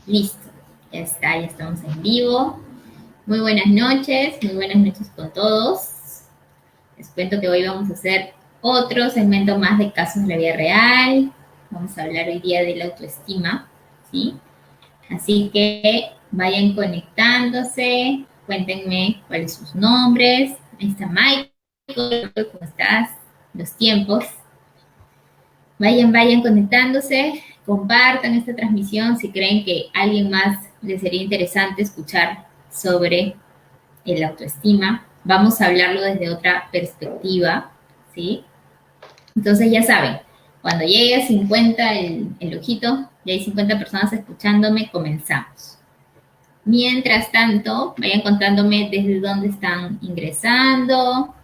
Listo, ya está, ya estamos en vivo. Muy buenas noches con todos. Les cuento que hoy vamos a hacer otro segmento más de casos de la vida real. Vamos a hablar hoy día de la autoestima, ¿sí? Así que vayan conectándose, cuéntenme cuáles son sus nombres. Ahí está Michael, ¿cómo estás? Los tiempos. Vayan conectándose, compartan esta transmisión si creen que a alguien más les sería interesante escuchar sobre el autoestima. Vamos a hablarlo desde otra perspectiva, ¿sí? Entonces ya saben, cuando llegue a 50 el ojito, ya hay 50 personas escuchándome, comenzamos. Mientras tanto, vayan contándome desde dónde están ingresando,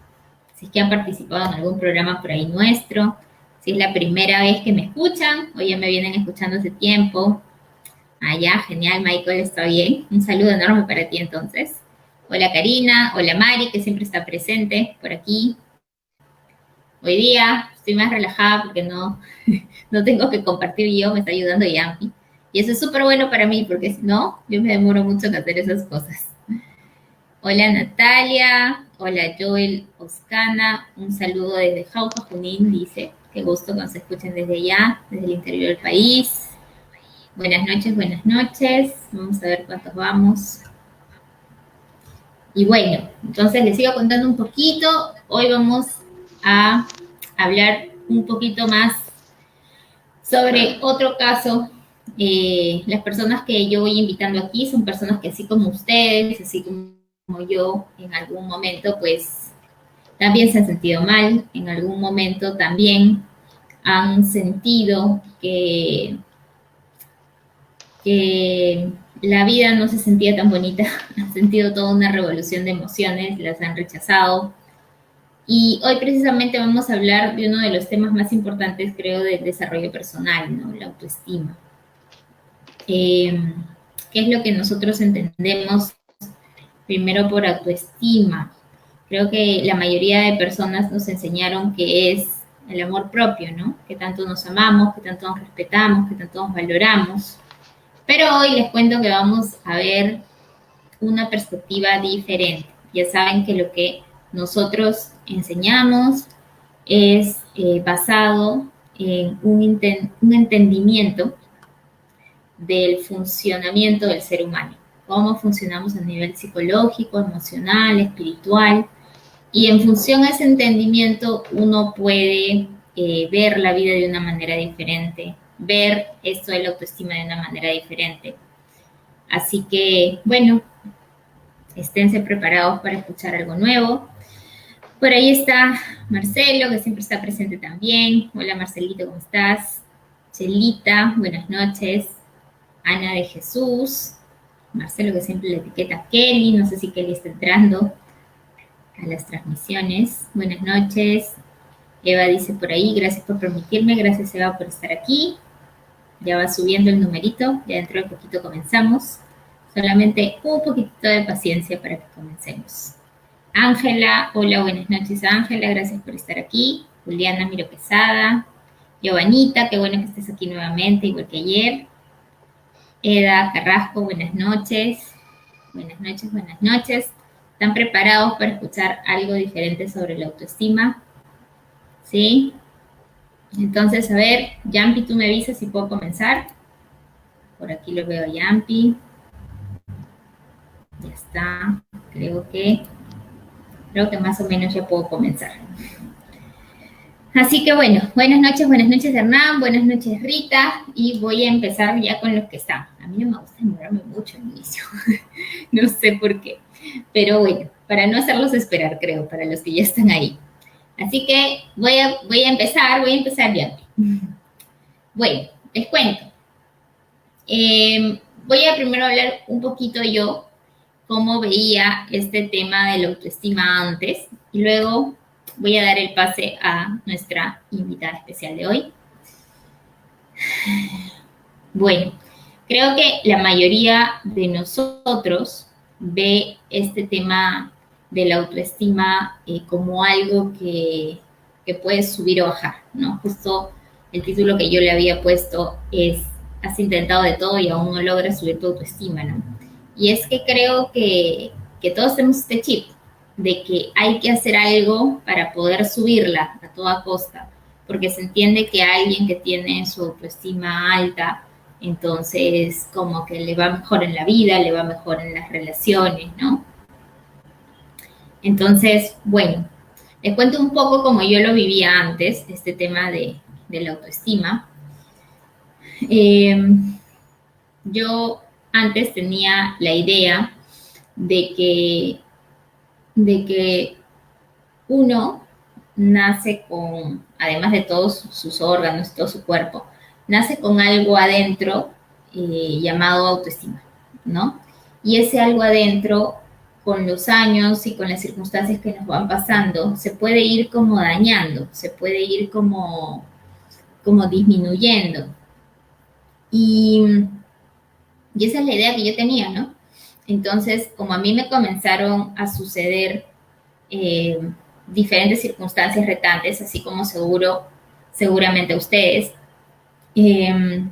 si es que han participado en algún programa por ahí nuestro, si es la primera vez que me escuchan o ya me vienen escuchando hace tiempo. Ah, ya, genial, Michael, está bien. Un saludo enorme para ti entonces. Hola Karina, hola Mari, que siempre está presente por aquí. Hoy día estoy más relajada porque no tengo que compartir yo, me está ayudando Yampi. Y eso es súper bueno para mí porque si no, yo me demoro mucho en hacer esas cosas. Hola Natalia, hola Joel Oscana, un saludo desde Jauja, Junín, dice. Qué gusto que nos escuchen desde allá, desde el interior del país. Buenas noches, buenas noches. Vamos a ver cuántos vamos. Y bueno, entonces les sigo contando un poquito. Hoy vamos a hablar un poquito más sobre otro caso. Las personas que yo voy invitando aquí son personas que así como ustedes, así como yo, en algún momento pues también se han sentido mal, en algún momento también han sentido que la vida no se sentía tan bonita, han sentido toda una revolución de emociones, las han rechazado. Y hoy precisamente vamos a hablar de uno de los temas más importantes, creo, del desarrollo personal, ¿no? La autoestima. ¿Qué es lo que nosotros entendemos primero por autoestima? Creo que la mayoría de personas nos enseñaron que es el amor propio, ¿no? Que tanto nos amamos, que tanto nos respetamos, que tanto nos valoramos. Pero hoy les cuento que vamos a ver una perspectiva diferente. Ya saben que lo que nosotros enseñamos es basado en un entendimiento del funcionamiento del ser humano, cómo funcionamos a nivel psicológico, emocional, espiritual, y en función a ese entendimiento uno puede ver la vida de una manera diferente, ver esto de la autoestima de una manera diferente. Así que, bueno, esténse preparados para escuchar algo nuevo. Por ahí está Marcelo, que siempre está presente también. Hola Marcelito, ¿cómo estás? Chelita, buenas noches. Ana de Jesús. Marcelo, que siempre le etiqueta a Kelly. No sé si Kelly está entrando a las transmisiones. Buenas noches. Eva dice por ahí, gracias por permitirme. Gracias Eva por estar aquí. Ya va subiendo el numerito. Ya dentro de poquito comenzamos. Solamente un poquitito de paciencia para que comencemos. Ángela, hola, buenas noches Ángela, gracias por estar aquí. Juliana Miro Quesada, Giovanita, qué bueno que estés aquí nuevamente, igual que ayer. Eda Carrasco, buenas noches. Buenas noches, buenas noches. ¿Están preparados para escuchar algo diferente sobre la autoestima? ¿Sí? Entonces, a ver, Yampi, tú me avisas si puedo comenzar. Por aquí lo veo a Yampi. Ya está. Creo que más o menos ya puedo comenzar. Así que bueno, buenas noches Hernán, buenas noches Rita, y voy a empezar ya con los que están. A mí no me gusta demorarme mucho al inicio, no sé por qué, pero bueno, para no hacerlos esperar, creo, para los que ya están ahí. Así que voy a empezar ya. Bueno, les cuento. Voy a primero hablar un poquito yo cómo veía este tema de la autoestima antes y luego voy a dar el pase a nuestra invitada especial de hoy. Bueno, creo que la mayoría de nosotros ve este tema de la autoestima como algo que puede subir o bajar, ¿no? Justo el título que yo le había puesto es has intentado de todo y aún no logras subir tu autoestima, ¿no? Y es que creo que todos tenemos este chip de que hay que hacer algo para poder subirla a toda costa, porque se entiende que alguien que tiene su autoestima alta, entonces como que le va mejor en la vida, le va mejor en las relaciones, ¿no? Entonces, bueno, les cuento un poco como yo lo vivía antes, este tema de la autoestima. Eh, yo antes tenía la idea de que uno nace con, además de todos sus órganos, todo su cuerpo, nace con algo adentro llamado autoestima, ¿no? Y ese algo adentro, con los años y con las circunstancias que nos van pasando, se puede ir como dañando, se puede ir como disminuyendo. Y, y esa es la idea que yo tenía, ¿no? Entonces, como a mí me comenzaron a suceder eh, diferentes circunstancias retantes, así como seguramente a ustedes, eh,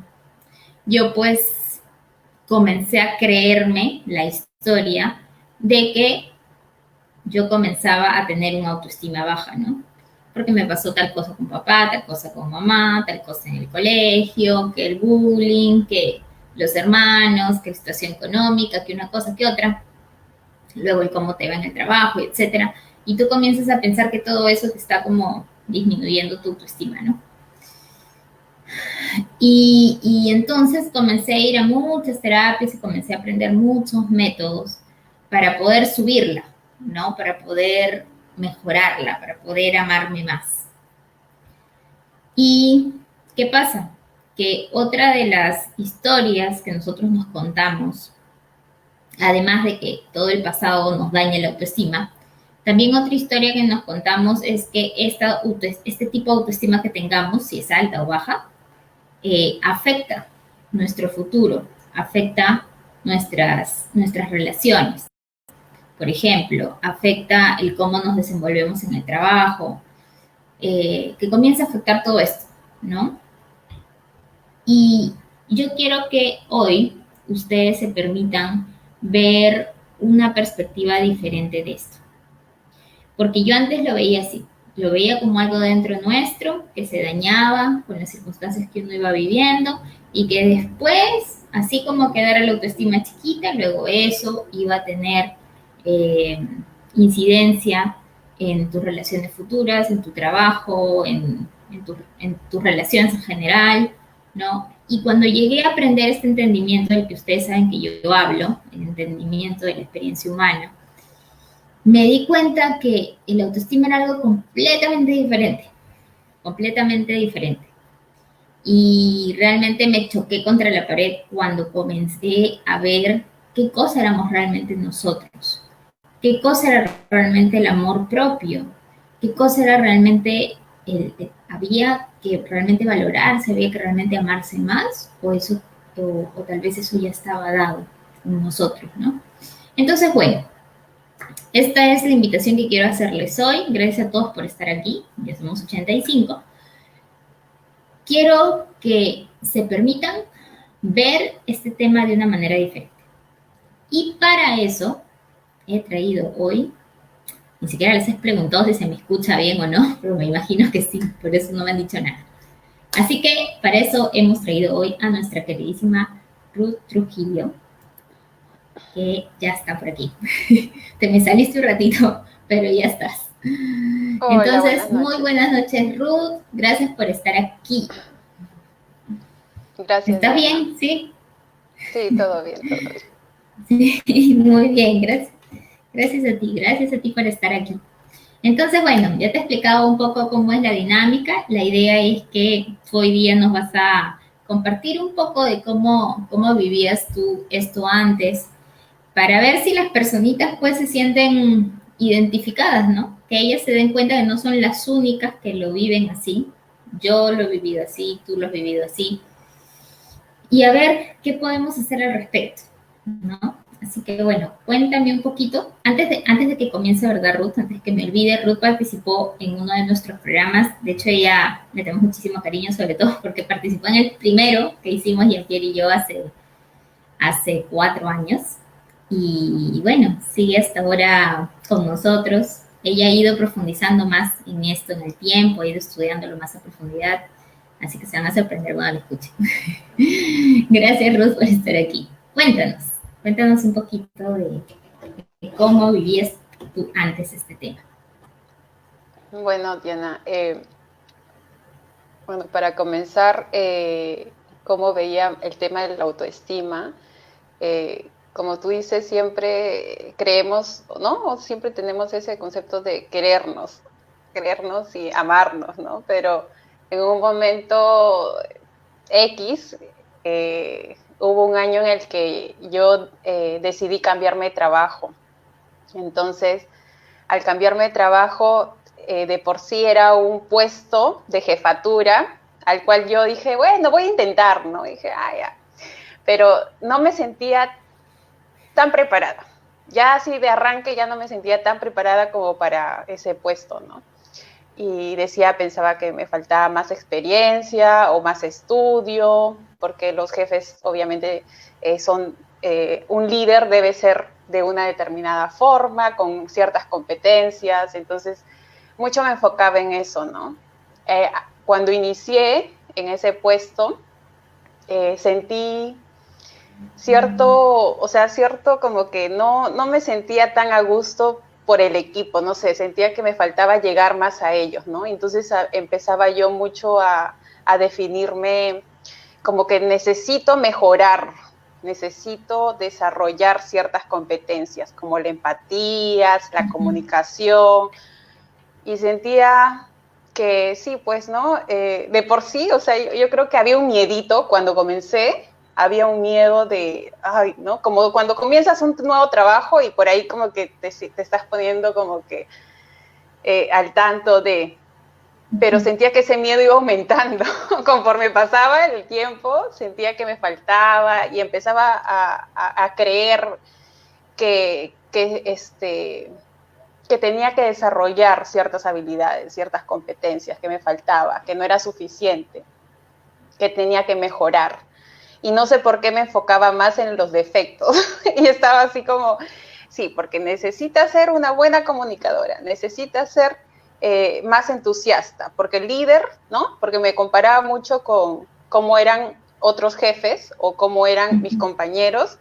yo pues comencé a creerme la historia de que yo comenzaba a tener una autoestima baja, ¿no? Porque me pasó tal cosa con papá, tal cosa con mamá, tal cosa en el colegio, que el bullying, que los hermanos, que la situación económica, que una cosa, que otra, luego el cómo te va en el trabajo, etcétera. Y tú comienzas a pensar que todo eso te está como disminuyendo tu autoestima, ¿no? Y entonces comencé a ir a muchas terapias y comencé a aprender muchos métodos para poder subirla, ¿no? Para poder mejorarla, para poder amarme más. ¿Y qué pasa? Que otra de las historias que nosotros nos contamos, además de que todo el pasado nos daña la autoestima, también otra historia que nos contamos es que este tipo de autoestima que tengamos, si es alta o baja, afecta nuestro futuro, afecta nuestras relaciones. Por ejemplo, afecta el cómo nos desenvolvemos en el trabajo, que comienza a afectar todo esto, ¿no? Y yo quiero que hoy ustedes se permitan ver una perspectiva diferente de esto. Porque yo antes lo veía así, lo veía como algo dentro nuestro que se dañaba con las circunstancias que uno iba viviendo y que después, así como quedara la autoestima chiquita, luego eso iba a tener eh, incidencia en tus relaciones futuras, en tu trabajo, en tus relaciones en general, ¿no? Y cuando llegué a aprender este entendimiento del que ustedes saben que yo hablo, el entendimiento de la experiencia humana, me di cuenta que el autoestima era algo completamente diferente. Y realmente me choqué contra la pared cuando comencé a ver qué cosa éramos realmente nosotros, qué cosa era realmente el amor propio, qué cosa era realmente había que realmente valorarse, había que realmente amarse más, o tal vez eso ya estaba dado en nosotros, ¿no? Entonces, bueno, esta es la invitación que quiero hacerles hoy. Gracias a todos por estar aquí. Ya somos 85. Quiero que se permitan ver este tema de una manera diferente. Y para eso he traído hoy, ni siquiera les he preguntado si se me escucha bien o no, pero me imagino que sí, por eso no me han dicho nada. Así que para eso hemos traído hoy a nuestra queridísima Ruth Trujillo, que ya está por aquí. Te me saliste un ratito, pero ya estás. Hola, Entonces, buenas muy noches. buenas noches, Ruth. Gracias por estar aquí. Gracias, ¿Estás Diana. bien? Sí. Sí, todo bien, todo bien. Sí, muy bien, gracias. Gracias a ti por estar aquí. Entonces, bueno, ya te he explicado un poco cómo es la dinámica. La idea es que hoy día nos vas a compartir un poco de cómo vivías tú esto antes, para ver si las personitas pues se sienten identificadas, ¿no? Que ellas se den cuenta que no son las únicas que lo viven así. Yo lo he vivido así, tú lo has vivido así. Y a ver qué podemos hacer al respecto, ¿no? Así que bueno, cuéntame un poquito. Antes de que comience, ¿verdad, Ruth? Antes que me olvide, Ruth participó en uno de nuestros programas. De hecho, ella le tenemos muchísimo cariño, sobre todo porque participó en el primero que hicimos Jean-Pierre y yo hace 4 años. Y bueno, sigue hasta ahora con nosotros. Ella ha ido profundizando más en esto en el tiempo, ha ido estudiándolo más a profundidad. Así que se van a sorprender cuando lo escuchen. Gracias, Ruth, por estar aquí. Cuéntanos un poquito de cómo vivías tú antes este tema. Bueno, Diana, bueno, para comenzar, cómo veía el tema de la autoestima. Como tú dices, siempre creemos, ¿no? O siempre tenemos ese concepto de querernos y amarnos, ¿no? Pero en un momento X, hubo un año en el que yo decidí cambiarme de trabajo. Entonces, al cambiarme de trabajo, de por sí era un puesto de jefatura, al cual yo dije, bueno, voy a intentar, ¿no? Y dije, ya. Pero no me sentía tan preparada. Ya así de arranque ya no me sentía tan preparada como para ese puesto, ¿no? Y pensaba que me faltaba más experiencia o más estudio, porque los jefes obviamente un líder debe ser de una determinada forma, con ciertas competencias, entonces mucho me enfocaba en eso, ¿no? Cuando inicié en ese puesto, sentí cierto como que no me sentía tan a gusto por el equipo, no sé, sentía que me faltaba llegar más a ellos, ¿no? Entonces empezaba yo mucho a definirme como que necesito mejorar, necesito desarrollar ciertas competencias, como la empatía, la comunicación, y sentía que sí, pues, ¿no? De por sí, o sea, yo creo que había un miedito cuando comencé, había un miedo de, ay, ¿no? Como cuando comienzas un nuevo trabajo y por ahí como que te estás poniendo como que al tanto de, pero sentía que ese miedo iba aumentando. Conforme pasaba el tiempo, sentía que me faltaba y empezaba a creer que tenía que desarrollar ciertas habilidades, ciertas competencias que me faltaba, que no era suficiente, que tenía que mejorar. Y no sé por qué me enfocaba más en los defectos. Y estaba así como, sí, porque necesitas ser una buena comunicadora, necesitas ser más entusiasta, porque el líder, ¿no? Porque me comparaba mucho con cómo eran otros jefes o cómo eran mis compañeros.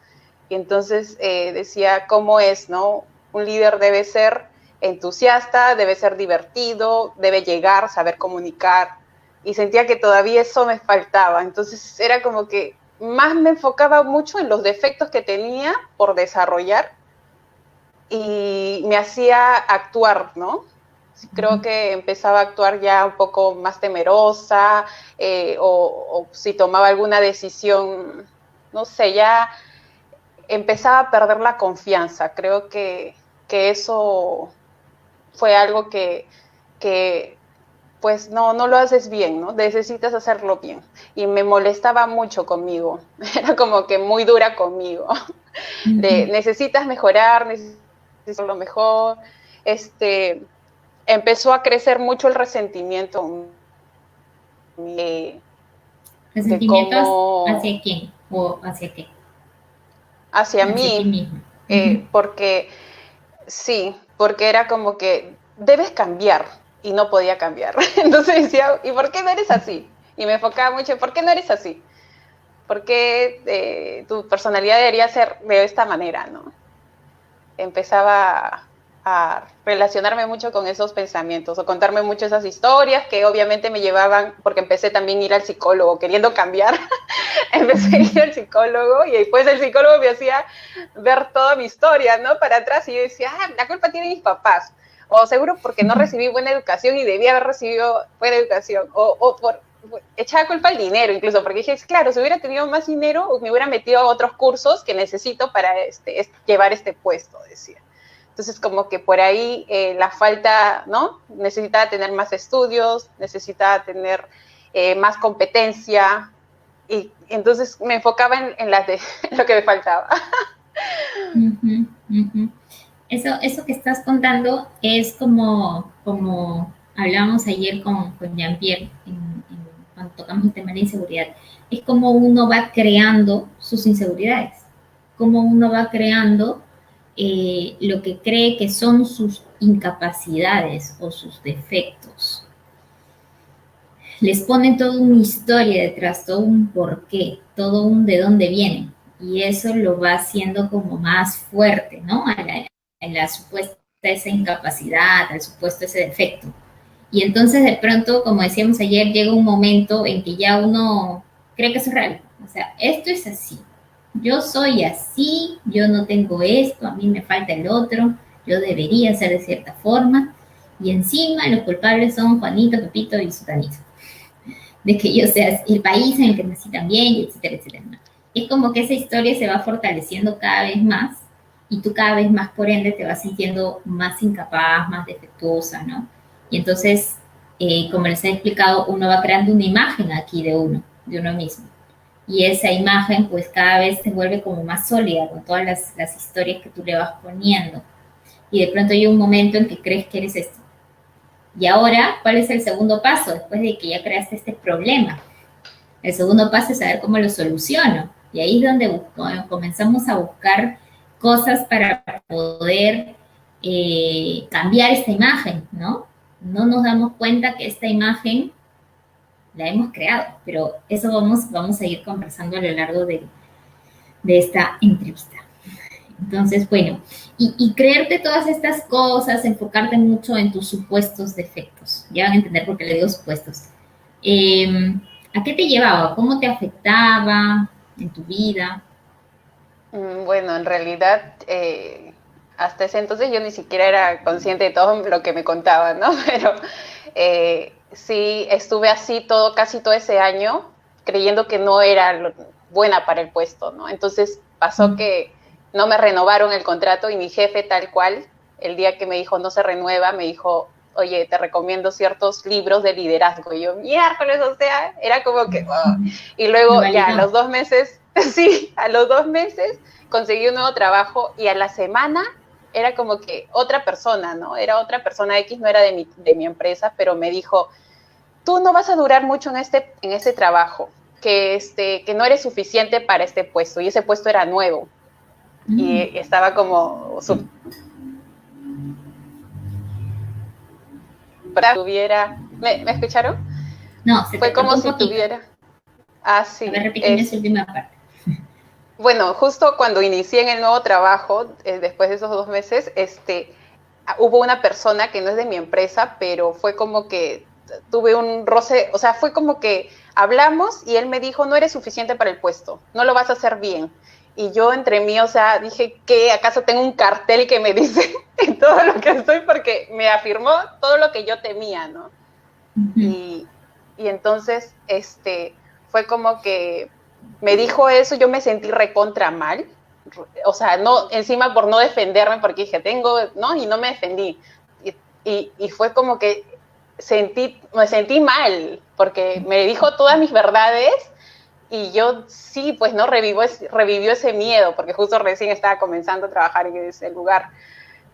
Y entonces decía, ¿cómo es, no? Un líder debe ser entusiasta, debe ser divertido, debe llegar, saber comunicar. Y sentía que todavía eso me faltaba. Entonces era como que más me enfocaba mucho en los defectos que tenía por desarrollar y me hacía actuar, ¿no? Creo que empezaba a actuar ya un poco más temerosa o si tomaba alguna decisión, no sé, ya empezaba a perder la confianza. Creo que eso fue algo que pues no lo haces bien, ¿no? Necesitas hacerlo bien. Y me molestaba mucho conmigo. Era como que muy dura conmigo. De necesitas mejorar, necesitas hacerlo mejor. Empezó a crecer mucho el resentimiento. ¿Resentimientos hacia quién o hacia qué? Hacia Hacia ti mí. mismo. Porque era como que debes cambiar y no podía cambiar. Entonces decía, ¿y por qué no eres así? Y me enfocaba mucho en, ¿por qué no eres así? ¿Por qué tu personalidad debería ser de esta manera, no? Empezaba a relacionarme mucho con esos pensamientos o contarme mucho esas historias que obviamente me llevaban, porque empecé también a ir al psicólogo queriendo cambiar. Empecé a ir al psicólogo y después el psicólogo me hacía ver toda mi historia, ¿no? Para atrás y yo decía, la culpa tiene mis papás. O seguro porque no recibí buena educación y debía haber recibido buena educación. O por echaba culpa al dinero incluso, porque dije, claro, si hubiera tenido más dinero, me hubiera metido a otros cursos que necesito para llevar este puesto, decía. Entonces, como que por ahí la falta, ¿no? Necesitaba tener más estudios, necesitaba tener más competencia, y entonces me enfocaba en lo que me faltaba. Ujú, ujú. Eso que estás contando es como hablábamos ayer con Jean-Pierre cuando tocamos el tema de la inseguridad. Es como uno va creando sus inseguridades, como uno va creando lo que cree que son sus incapacidades o sus defectos. Les ponen toda una historia detrás, todo un porqué, todo un de dónde vienen. Y eso lo va haciendo como más fuerte, ¿no? A la supuesta esa incapacidad, al supuesto ese defecto. Y entonces de pronto, como decíamos ayer, llega un momento en que ya uno cree que eso es real. O sea, esto es así. Yo soy así, yo no tengo esto, a mí me falta el otro, yo debería ser de cierta forma. Y encima los culpables son Juanito, Pepito y Sutanito de que yo sea el país en el que nací también, etcétera, etcétera. Y es como que esa historia se va fortaleciendo cada vez más y tú cada vez más, por ende, te vas sintiendo más incapaz, más defectuosa, ¿no? Y entonces, como les he explicado, uno va creando una imagen aquí de uno mismo. Y esa imagen, pues cada vez se vuelve como más sólida con todas las historias que tú le vas poniendo. Y de pronto hay un momento en que crees que eres esto. Y ahora, ¿cuál es el segundo paso? Después de que ya creaste este problema, el segundo paso es saber cómo lo soluciono. Y ahí es donde comenzamos a buscar cosas para poder cambiar esta imagen, ¿no? No nos damos cuenta que esta imagen la hemos creado, pero eso vamos a ir conversando a lo largo de esta entrevista. Entonces, bueno, y creerte todas estas cosas, enfocarte mucho en tus supuestos defectos. Ya van a entender por qué le digo supuestos. ¿A qué te llevaba? ¿Cómo te afectaba en tu vida? Bueno, en realidad, hasta ese entonces yo ni siquiera era consciente de todo lo que me contaban, ¿no? Pero sí estuve así casi todo ese año, creyendo que no era buena para el puesto, ¿no? Entonces pasó que no me renovaron el contrato y mi jefe tal cual, el día que me dijo no se renueva, me dijo, oye, te recomiendo ciertos libros de liderazgo. Y yo, miércoles, o sea, era como que... Oh. Y luego ya a los 2 meses, sí, a los 2 meses conseguí un nuevo trabajo y a la semana era como que otra persona, ¿no? Era otra persona X, no era de mi empresa, pero me dijo, tú no vas a durar mucho en este trabajo, que no eres suficiente para este puesto. Y ese puesto era nuevo. Y estaba como... tuviera... ¿Me escucharon? No, se te Fue como cortó un si poquito. tuviera... Ah, A ver, sí. repíteme esa última parte. Bueno, justo cuando inicié en el nuevo trabajo, después de esos 2 meses, hubo una persona que no es de mi empresa, pero fue como que tuve un roce, o sea, fue como que hablamos y él me dijo, no eres suficiente para el puesto, no lo vas a hacer bien. Y yo entre mí, o sea, dije, ¿qué? ¿Acaso tengo un cartel que me dice en todo lo que estoy? Porque me afirmó todo lo que yo temía, ¿no? Y entonces, fue como que me dijo eso, yo me sentí recontra mal, o sea, no, encima por no defenderme, porque dije, ¿no? Y no me defendí. Y fue como que me sentí mal, porque me dijo todas mis verdades y yo sí, pues no, revivió ese miedo, porque justo recién estaba comenzando a trabajar en ese lugar.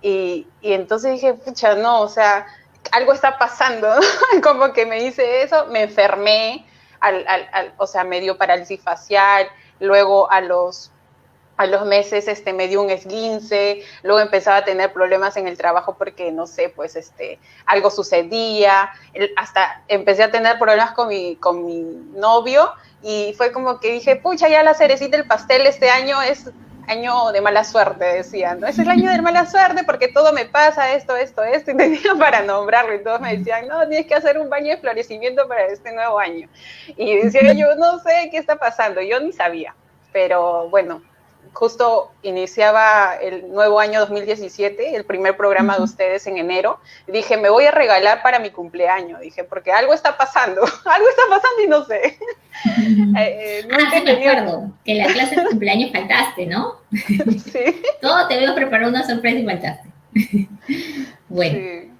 Y entonces dije, pucha, no, o sea, algo está pasando, ¿no? Como que me hice eso, me enfermé, o sea, me dio parálisis facial, luego a los meses me dio un esguince, luego empezaba a tener problemas en el trabajo porque, no sé, pues algo sucedía, hasta empecé a tener problemas con mi novio y fue como que dije, pucha, ya la cerecita del pastel este año es año de mala suerte, decían, ¿no? Es el año de mala suerte porque todo me pasa, esto, y tenía para nombrarlo y todos me decían, no, tienes que hacer un baño de florecimiento para este nuevo año. Y decía yo, no sé qué está pasando, yo ni sabía, pero bueno, justo iniciaba el nuevo año 2017, el primer programa de ustedes en enero, y dije, me voy a regalar para mi cumpleaños, dije, porque algo está pasando, algo está pasando y no sé. Sí me acuerdo, que en la clase de cumpleaños faltaste, ¿no? Sí. Todo te veo preparar una sorpresa y faltaste. Bueno. Sí.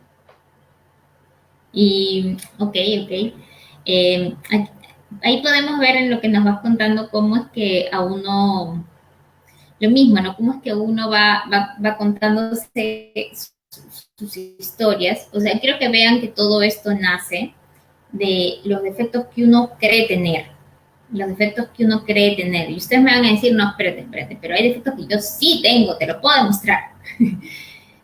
Y, ok. Ahí podemos ver en lo que nos vas contando cómo es que a uno lo mismo, ¿no? Cómo es que uno va contándose sus historias. O sea, quiero que vean que todo esto nace de los defectos que uno cree tener, los defectos que uno cree tener. Y ustedes me van a decir, no, espérate, pero hay defectos que yo sí tengo, te lo puedo demostrar.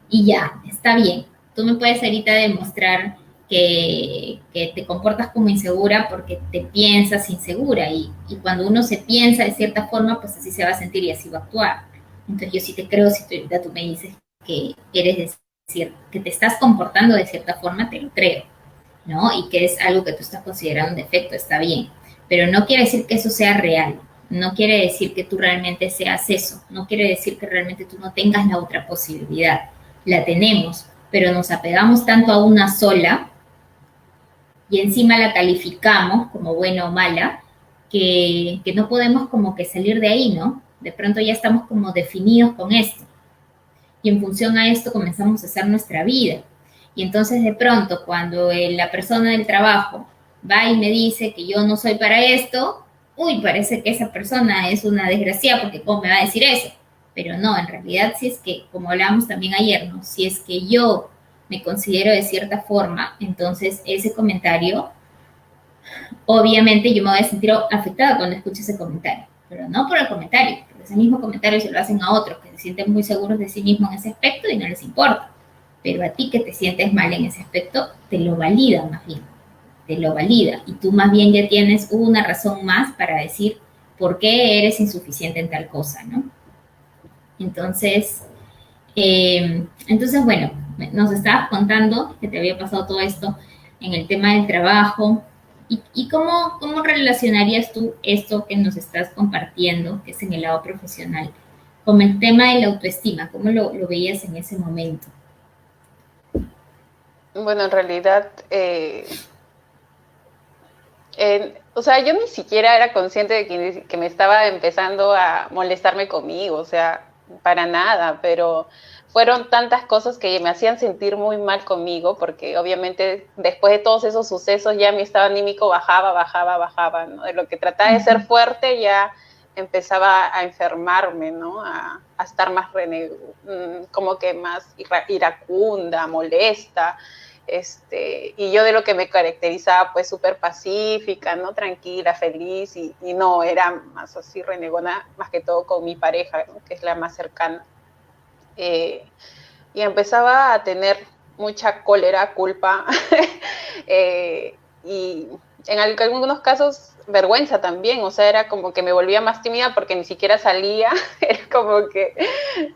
Y ya, está bien. Tú me puedes ahorita demostrar que te comportas como insegura porque te piensas insegura y cuando uno se piensa de cierta forma, pues así se va a sentir y así va a actuar. Entonces yo sí te creo si tú me dices que eres decir, que te estás comportando de cierta forma, te lo creo, ¿no? Y que es algo que tú estás considerando un defecto, está bien. Pero no quiere decir que eso sea real, no quiere decir que tú realmente seas eso, no quiere decir que realmente tú no tengas la otra posibilidad. La tenemos, pero nos apegamos tanto a una sola y encima la calificamos como buena o mala, que no podemos como que salir de ahí, ¿no? De pronto ya estamos como definidos con esto. Y en función a esto comenzamos a hacer nuestra vida. Y entonces de pronto cuando la persona del trabajo va y me dice que yo no soy para esto, uy, parece que esa persona es una desgraciada porque cómo me va a decir eso. Pero no, en realidad si es que, como hablábamos también ayer, ¿no? Si es que yo me considero de cierta forma, entonces ese comentario, obviamente yo me voy a sentir afectada cuando escuche ese comentario, pero no por el comentario, porque ese mismo comentario se lo hacen a otros que se sienten muy seguros de sí mismos en ese aspecto y no les importa. Pero a ti que te sientes mal en ese aspecto, te lo valida más bien, te lo valida. Y tú más bien ya tienes una razón más para decir por qué eres insuficiente en tal cosa, ¿no? Entonces, bueno, nos estabas contando que te había pasado todo esto en el tema del trabajo. ¿Y cómo relacionarías tú esto que nos estás compartiendo, que es en el lado profesional, con el tema de la autoestima? ¿Cómo lo veías en ese momento? Bueno, en realidad, o sea, yo ni siquiera era consciente de que me estaba empezando a molestarme conmigo, o sea, para nada, pero fueron tantas cosas que me hacían sentir muy mal conmigo, porque obviamente después de todos esos sucesos ya mi estado anímico bajaba, ¿no? De lo que trataba de ser fuerte ya empezaba a enfermarme, ¿no? A estar más como que más iracunda, molesta. Y yo de lo que me caracterizaba, pues súper pacífica, ¿no? Tranquila, feliz, y no, era más así renegona, más que todo con mi pareja, ¿no? Que es la más cercana. Y empezaba a tener mucha cólera, culpa, y en algunos casos vergüenza también, o sea, era como que me volvía más tímida porque ni siquiera salía, era como que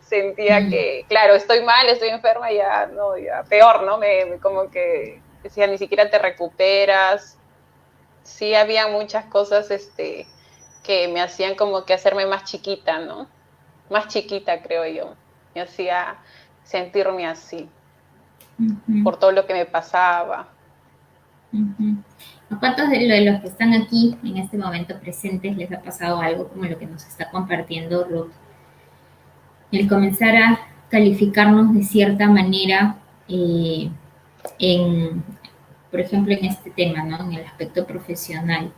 sentía que, claro, estoy mal, estoy enferma, ya, no, ya, peor, ¿no? Como que decía, ni siquiera te recuperas. Sí, había muchas cosas, que me hacían como que hacerme más chiquita, ¿no? Más chiquita, creo yo. Me hacía sentirme así, por todo lo que me pasaba. ¿A cuántos de los que están aquí en este momento presentes les ha pasado algo como lo que nos está compartiendo Ruth? El comenzar a calificarnos de cierta manera por ejemplo, en este tema, ¿no? En el aspecto profesional.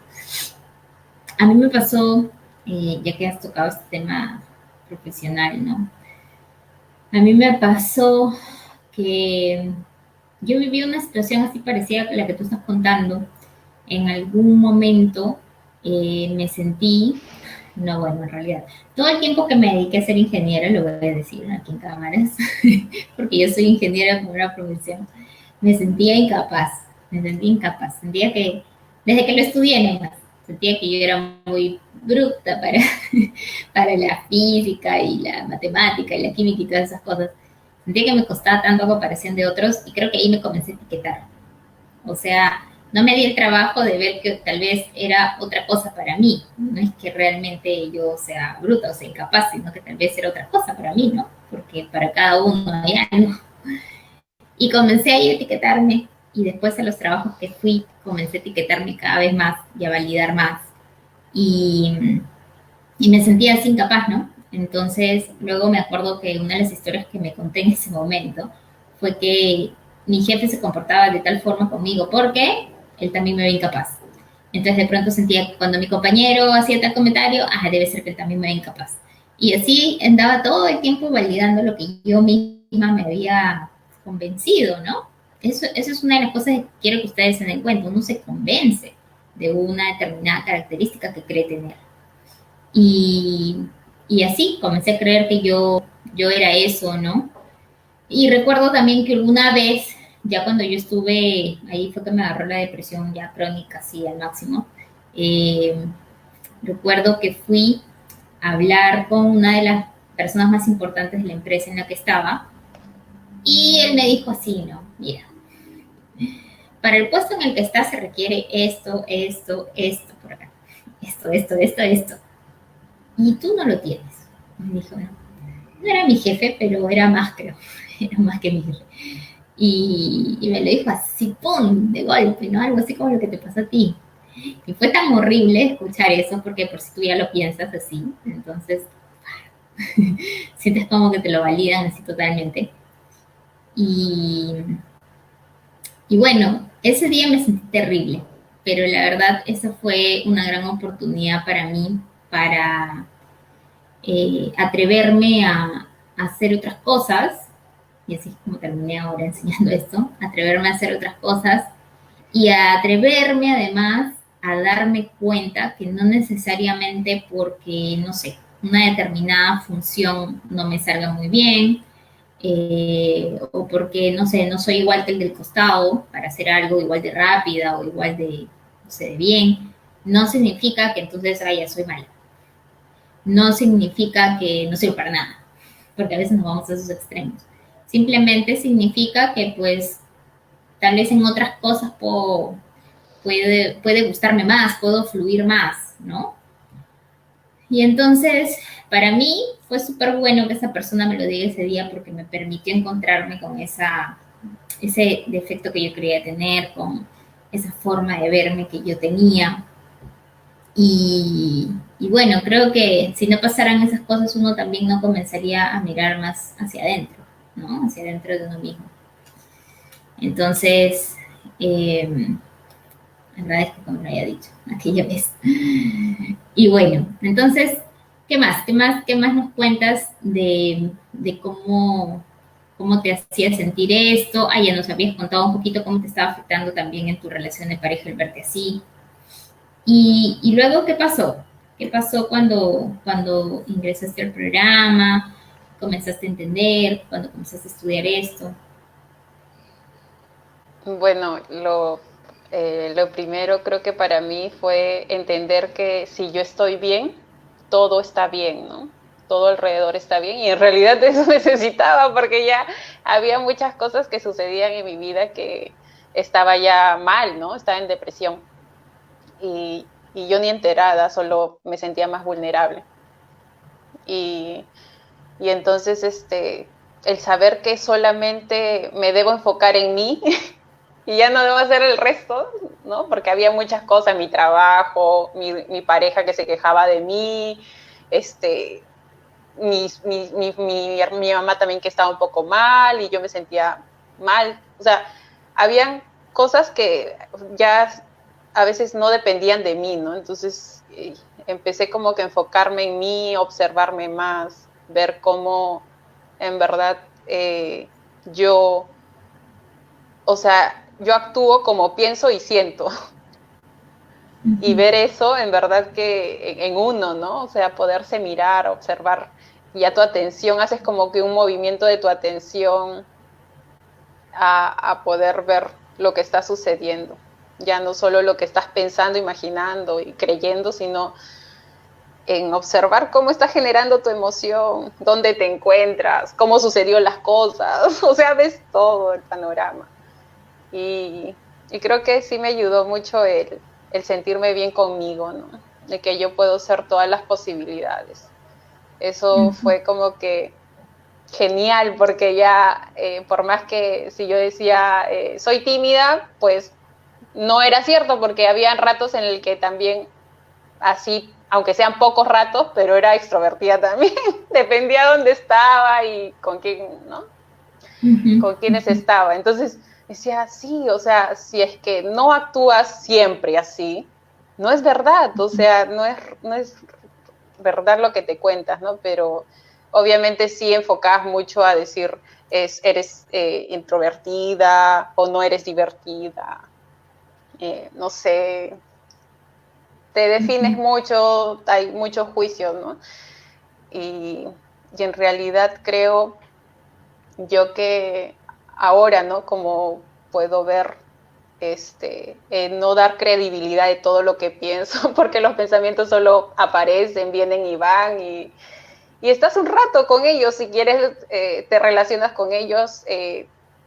A mí me pasó, ya que has tocado este tema profesional, ¿no? A mí me pasó que yo viví una situación así parecida a la que tú estás contando. En algún momento me sentí, no, bueno, en realidad, todo el tiempo que me dediqué a ser ingeniera, lo voy a decir aquí en cámaras, porque yo soy ingeniera por una profesión, me sentía incapaz, sentía que, desde que lo estudié nomás, sentía que yo era muy bruta para la física y la matemática y la química y todas esas cosas. Sentía que me costaba tanto a comparación de otros y creo que ahí me comencé a etiquetar. O sea, no me di el trabajo de ver que tal vez era otra cosa para mí. No es que realmente yo sea bruta o sea incapaz, sino que tal vez era otra cosa para mí, ¿no? Porque para cada uno hay algo. Y comencé a etiquetarme y después a los trabajos que fui comencé a etiquetarme cada vez más y a validar más. Y, y me sentía así incapaz, ¿no? Entonces, luego me acuerdo que una de las historias que me conté en ese momento fue que mi jefe se comportaba de tal forma conmigo porque él también me ve incapaz. Entonces, de pronto sentía que cuando mi compañero hacía tal comentario, debe ser que él también me ve incapaz. Y así andaba todo el tiempo validando lo que yo misma me había convencido, ¿no? Eso es una de las cosas que quiero que ustedes se den cuenta. Uno se convence de una determinada característica que cree tener. Y, y así comencé a creer que yo era eso, ¿no? Y recuerdo también que alguna vez, ya cuando yo estuve, ahí fue que me agarró la depresión ya crónica, así al máximo. Eh, Recuerdo que fui a hablar con una de las personas más importantes de la empresa en la que estaba y él me dijo así, ¿no? Mira, para el puesto en el que estás se requiere esto por acá, esto. Y tú no lo tienes. Me dijo, no era mi jefe, pero era más, creo, era más que mi jefe. Y me lo dijo así, ¡pum!, de golpe, ¿no? Algo así como lo que te pasó a ti. Y fue tan horrible escuchar eso, porque por si tú ya lo piensas así, entonces sientes como que te lo validan así totalmente. Y, y bueno, ese día me sentí terrible, pero la verdad esa fue una gran oportunidad para mí, para atreverme a hacer otras cosas, y así es como terminé ahora enseñando esto, atreverme a hacer otras cosas y a atreverme además a darme cuenta que no necesariamente porque, no sé, una determinada función no me salga muy bien, o porque, no sé, no soy igual que el del costado para hacer algo igual de rápida o igual de, no sé, de bien, no significa que entonces, ya soy mala. No significa que no sirvo para nada, porque a veces nos vamos a esos extremos. Simplemente significa que, pues, tal vez en otras cosas puede gustarme más, puedo fluir más, ¿no? Y entonces, para mí fue súper bueno que esa persona me lo diga ese día porque me permitió encontrarme con ese defecto que yo creía tener, con esa forma de verme que yo tenía. Y bueno, creo que si no pasaran esas cosas, uno también no comenzaría a mirar más hacia adentro, ¿no? Hacia adentro de uno mismo. Entonces, agradezco que me lo haya dicho aquella vez. Y bueno, entonces, ¿qué más? ¿Qué más nos cuentas de cómo te hacía sentir esto? Ah, ya nos habías contado un poquito cómo te estaba afectando también en tu relación de pareja el verte así. Y luego, ¿qué pasó? ¿Qué pasó cuando ingresaste al programa? ¿Comenzaste a entender? ¿Cuando comenzaste a estudiar esto? Bueno, lo primero creo que para mí fue entender que si yo estoy bien, todo está bien, ¿no? Todo alrededor está bien y en realidad eso necesitaba porque ya había muchas cosas que sucedían en mi vida que estaba ya mal, ¿no? Estaba en depresión y yo ni enterada, solo me sentía más vulnerable. Y, y entonces el saber que solamente me debo enfocar en mí y ya no debo hacer el resto, ¿no? Porque había muchas cosas, mi trabajo, mi pareja que se quejaba de mí, mi mamá también que estaba un poco mal y yo me sentía mal. O sea, habían cosas que ya a veces no dependían de mí, ¿no? Entonces empecé como que a enfocarme en mí, observarme más, ver cómo en verdad yo, o sea, yo actúo como pienso y siento. Y ver eso en verdad que en uno, ¿no? O sea, poderse mirar, observar, y ya tu atención, haces como que un movimiento de tu atención a poder ver lo que está sucediendo. Ya no solo lo que estás pensando, imaginando y creyendo, sino en observar cómo está generando tu emoción, dónde te encuentras, cómo sucedió las cosas, o sea, ves todo el panorama. Y creo que sí me ayudó mucho el sentirme bien conmigo, ¿no? De que yo puedo ser todas las posibilidades. Eso fue como que genial, porque ya, por más que si yo decía soy tímida, pues no era cierto, porque había ratos en el que también así, aunque sean pocos ratos, pero era extrovertida también. Dependía de dónde estaba y con quién, ¿no? Con quiénes estaba. Entonces decía, sí, o sea, si es que no actúas siempre así, no es verdad, o sea, no es verdad lo que te cuentas, ¿no? Pero obviamente sí enfocas mucho a decir, eres introvertida o no eres divertida, no sé, te defines mucho, hay muchos juicios, ¿no? Y, y en realidad creo yo que ahora, ¿no? Como puedo ver, no dar credibilidad de todo lo que pienso, porque los pensamientos solo aparecen, vienen y van, y estás un rato con ellos, si quieres, te relacionas con ellos,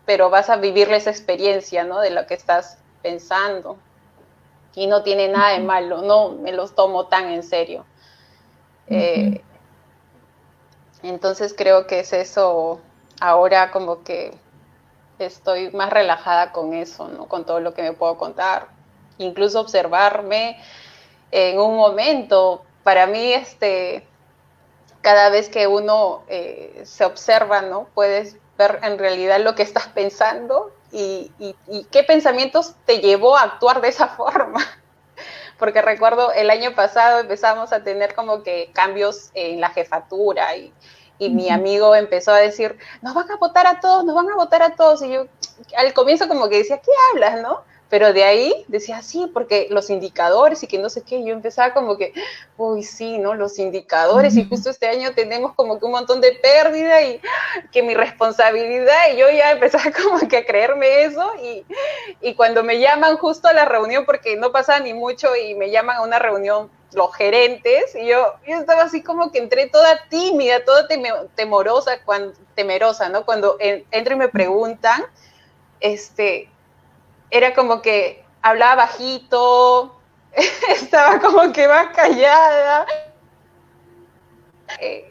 pero vas a vivirles esa experiencia, ¿no? De lo que estás pensando. Y no tiene nada de malo, no me los tomo tan en serio. Eh, entonces creo que es eso, ahora como que estoy más relajada con eso, ¿no? Con todo lo que me puedo contar. Incluso observarme en un momento. Para mí, cada vez que uno se observa, ¿no? Puedes ver en realidad lo que estás pensando y qué pensamientos te llevó a actuar de esa forma. Porque recuerdo el año pasado empezamos a tener como que cambios en la jefatura y mi amigo empezó a decir, nos van a votar a todos, nos van a votar a todos. Y yo al comienzo como que decía, ¿qué hablas, no? Pero de ahí decía, sí, porque los indicadores y que no sé qué, yo empezaba como que, uy, sí, ¿no? Los indicadores y justo este año tenemos como que un montón de pérdida y que mi responsabilidad y yo ya empezaba como que a creerme eso y cuando me llaman justo a la reunión, porque no pasa ni mucho y me llaman a una reunión los gerentes, y yo estaba así como que entré toda tímida, toda temerosa, ¿no? Cuando entro y me preguntan, era como que hablaba bajito, estaba como que más callada,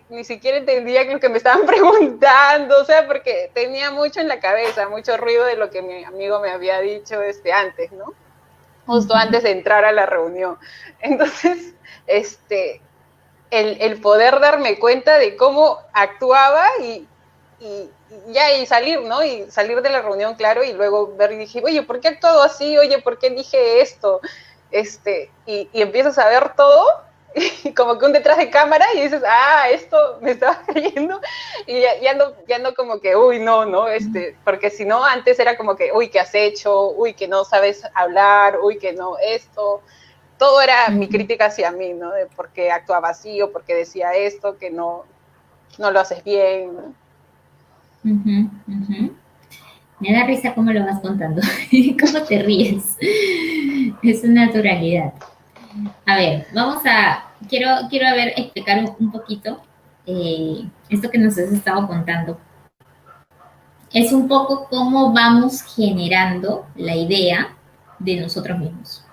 ni siquiera entendía lo que me estaban preguntando, o sea, porque tenía mucho en la cabeza, mucho ruido de lo que mi amigo me había dicho antes, ¿no? Justo antes de entrar a la reunión. Entonces, el poder darme cuenta de cómo actuaba y salir, ¿no? Y salir de la reunión, claro, y luego ver y dije, oye, ¿por qué he actuado así? Oye, ¿por qué dije esto? Y empiezas a ver todo, y como que un detrás de cámara, y dices, esto me estaba cayendo, y ya no como que, uy, no, porque si no, antes era como que, uy, ¿qué has hecho? Uy, que no sabes hablar, uy, que no, esto. Todo era mi crítica hacia mí, ¿no? De por qué actuaba así o por qué decía esto, que no lo haces bien, ¿no? Me da risa cómo lo vas contando, cómo te ríes. Es una naturalidad. A ver, quiero explicar un poquito esto que nos has estado contando. Es un poco cómo vamos generando la idea de nosotros mismos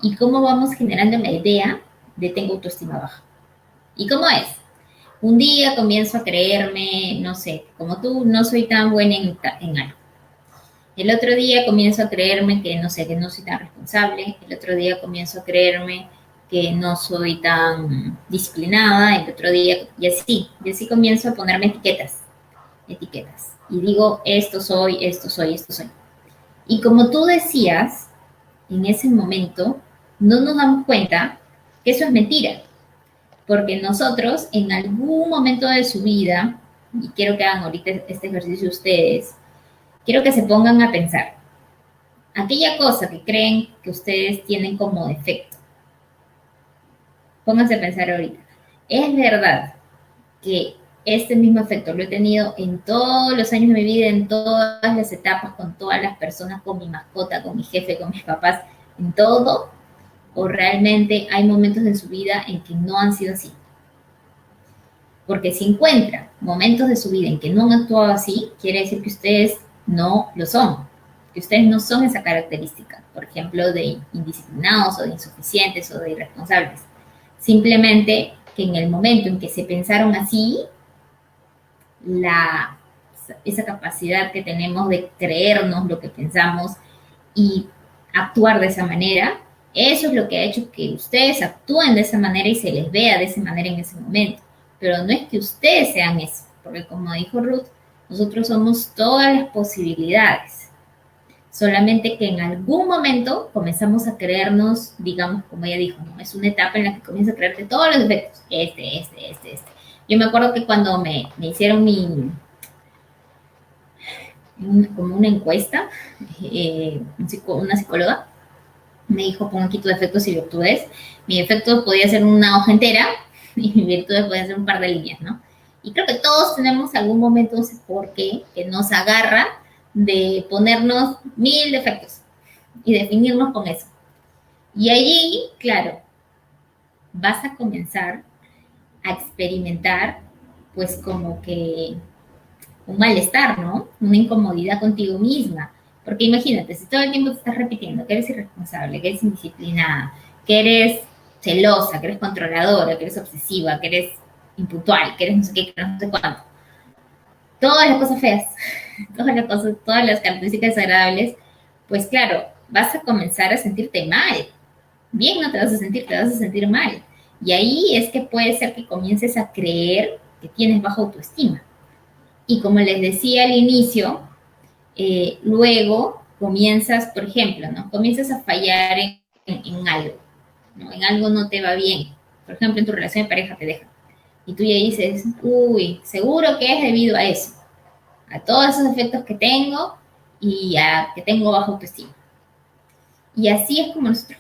y cómo vamos generando la idea de tengo autoestima baja. ¿Y cómo es? Un día comienzo a creerme, no sé, como tú, no soy tan buena en algo. El otro día comienzo a creerme que no sé, que no soy tan responsable. El otro día comienzo a creerme que no soy tan disciplinada. El otro día, y así comienzo a ponerme etiquetas. Y digo, esto soy, esto soy, esto soy. Y como tú decías, en ese momento, no nos damos cuenta que eso es mentira. Porque nosotros, en algún momento de su vida, y quiero que hagan ahorita este ejercicio ustedes, quiero que se pongan a pensar, aquella cosa que creen que ustedes tienen como defecto, pónganse a pensar ahorita, ¿es verdad que este mismo efecto lo he tenido en todos los años de mi vida, en todas las etapas, con todas las personas, con mi mascota, con mi jefe, con mis papás, en todo? ¿O realmente hay momentos de su vida en que no han sido así? Porque si encuentran momentos de su vida en que no han actuado así, quiere decir que ustedes no lo son, que ustedes no son esa característica, por ejemplo, de indisciplinados o de insuficientes o de irresponsables. Simplemente que en el momento en que se pensaron así, esa capacidad que tenemos de creernos lo que pensamos y actuar de esa manera, eso es lo que ha hecho que ustedes actúen de esa manera y se les vea de esa manera en ese momento. Pero no es que ustedes sean eso, porque como dijo Ruth, nosotros somos todas las posibilidades. Solamente que en algún momento comenzamos a creernos, digamos, como ella dijo, ¿no? Es una etapa en la que comienza a creerte todos los defectos. Este. Yo me acuerdo que cuando me hicieron como una encuesta, una psicóloga me dijo, pon aquí tus defectos y virtudes. Mi defecto podía ser una hoja entera y mi virtud podía ser un par de líneas, ¿no? Y creo que todos tenemos algún momento, no sé por qué, que nos agarra de ponernos 1000 defectos y definirnos con eso. Y allí, claro, vas a comenzar a experimentar, pues como que un malestar, ¿no? Una incomodidad contigo misma. Porque imagínate, si todo el tiempo te estás repitiendo que eres irresponsable, que eres indisciplinada, que eres celosa, que eres controladora, que eres obsesiva, que eres impuntual, que eres no sé qué, que no sé cuánto. Todas las cosas feas, todas las características desagradables, pues claro, vas a comenzar a sentirte mal. Bien no te vas a sentir, te vas a sentir mal. Y ahí es que puede ser que comiences a creer que tienes baja autoestima. Y como les decía al inicio, luego comienzas, por ejemplo, ¿no? Comienzas a fallar en algo, ¿no? En algo no te va bien. Por ejemplo, en tu relación de pareja te deja. Y tú ya dices, uy, seguro que es debido a eso, a todos esos efectos que tengo y a que tengo baja autoestima. Y así es como nosotros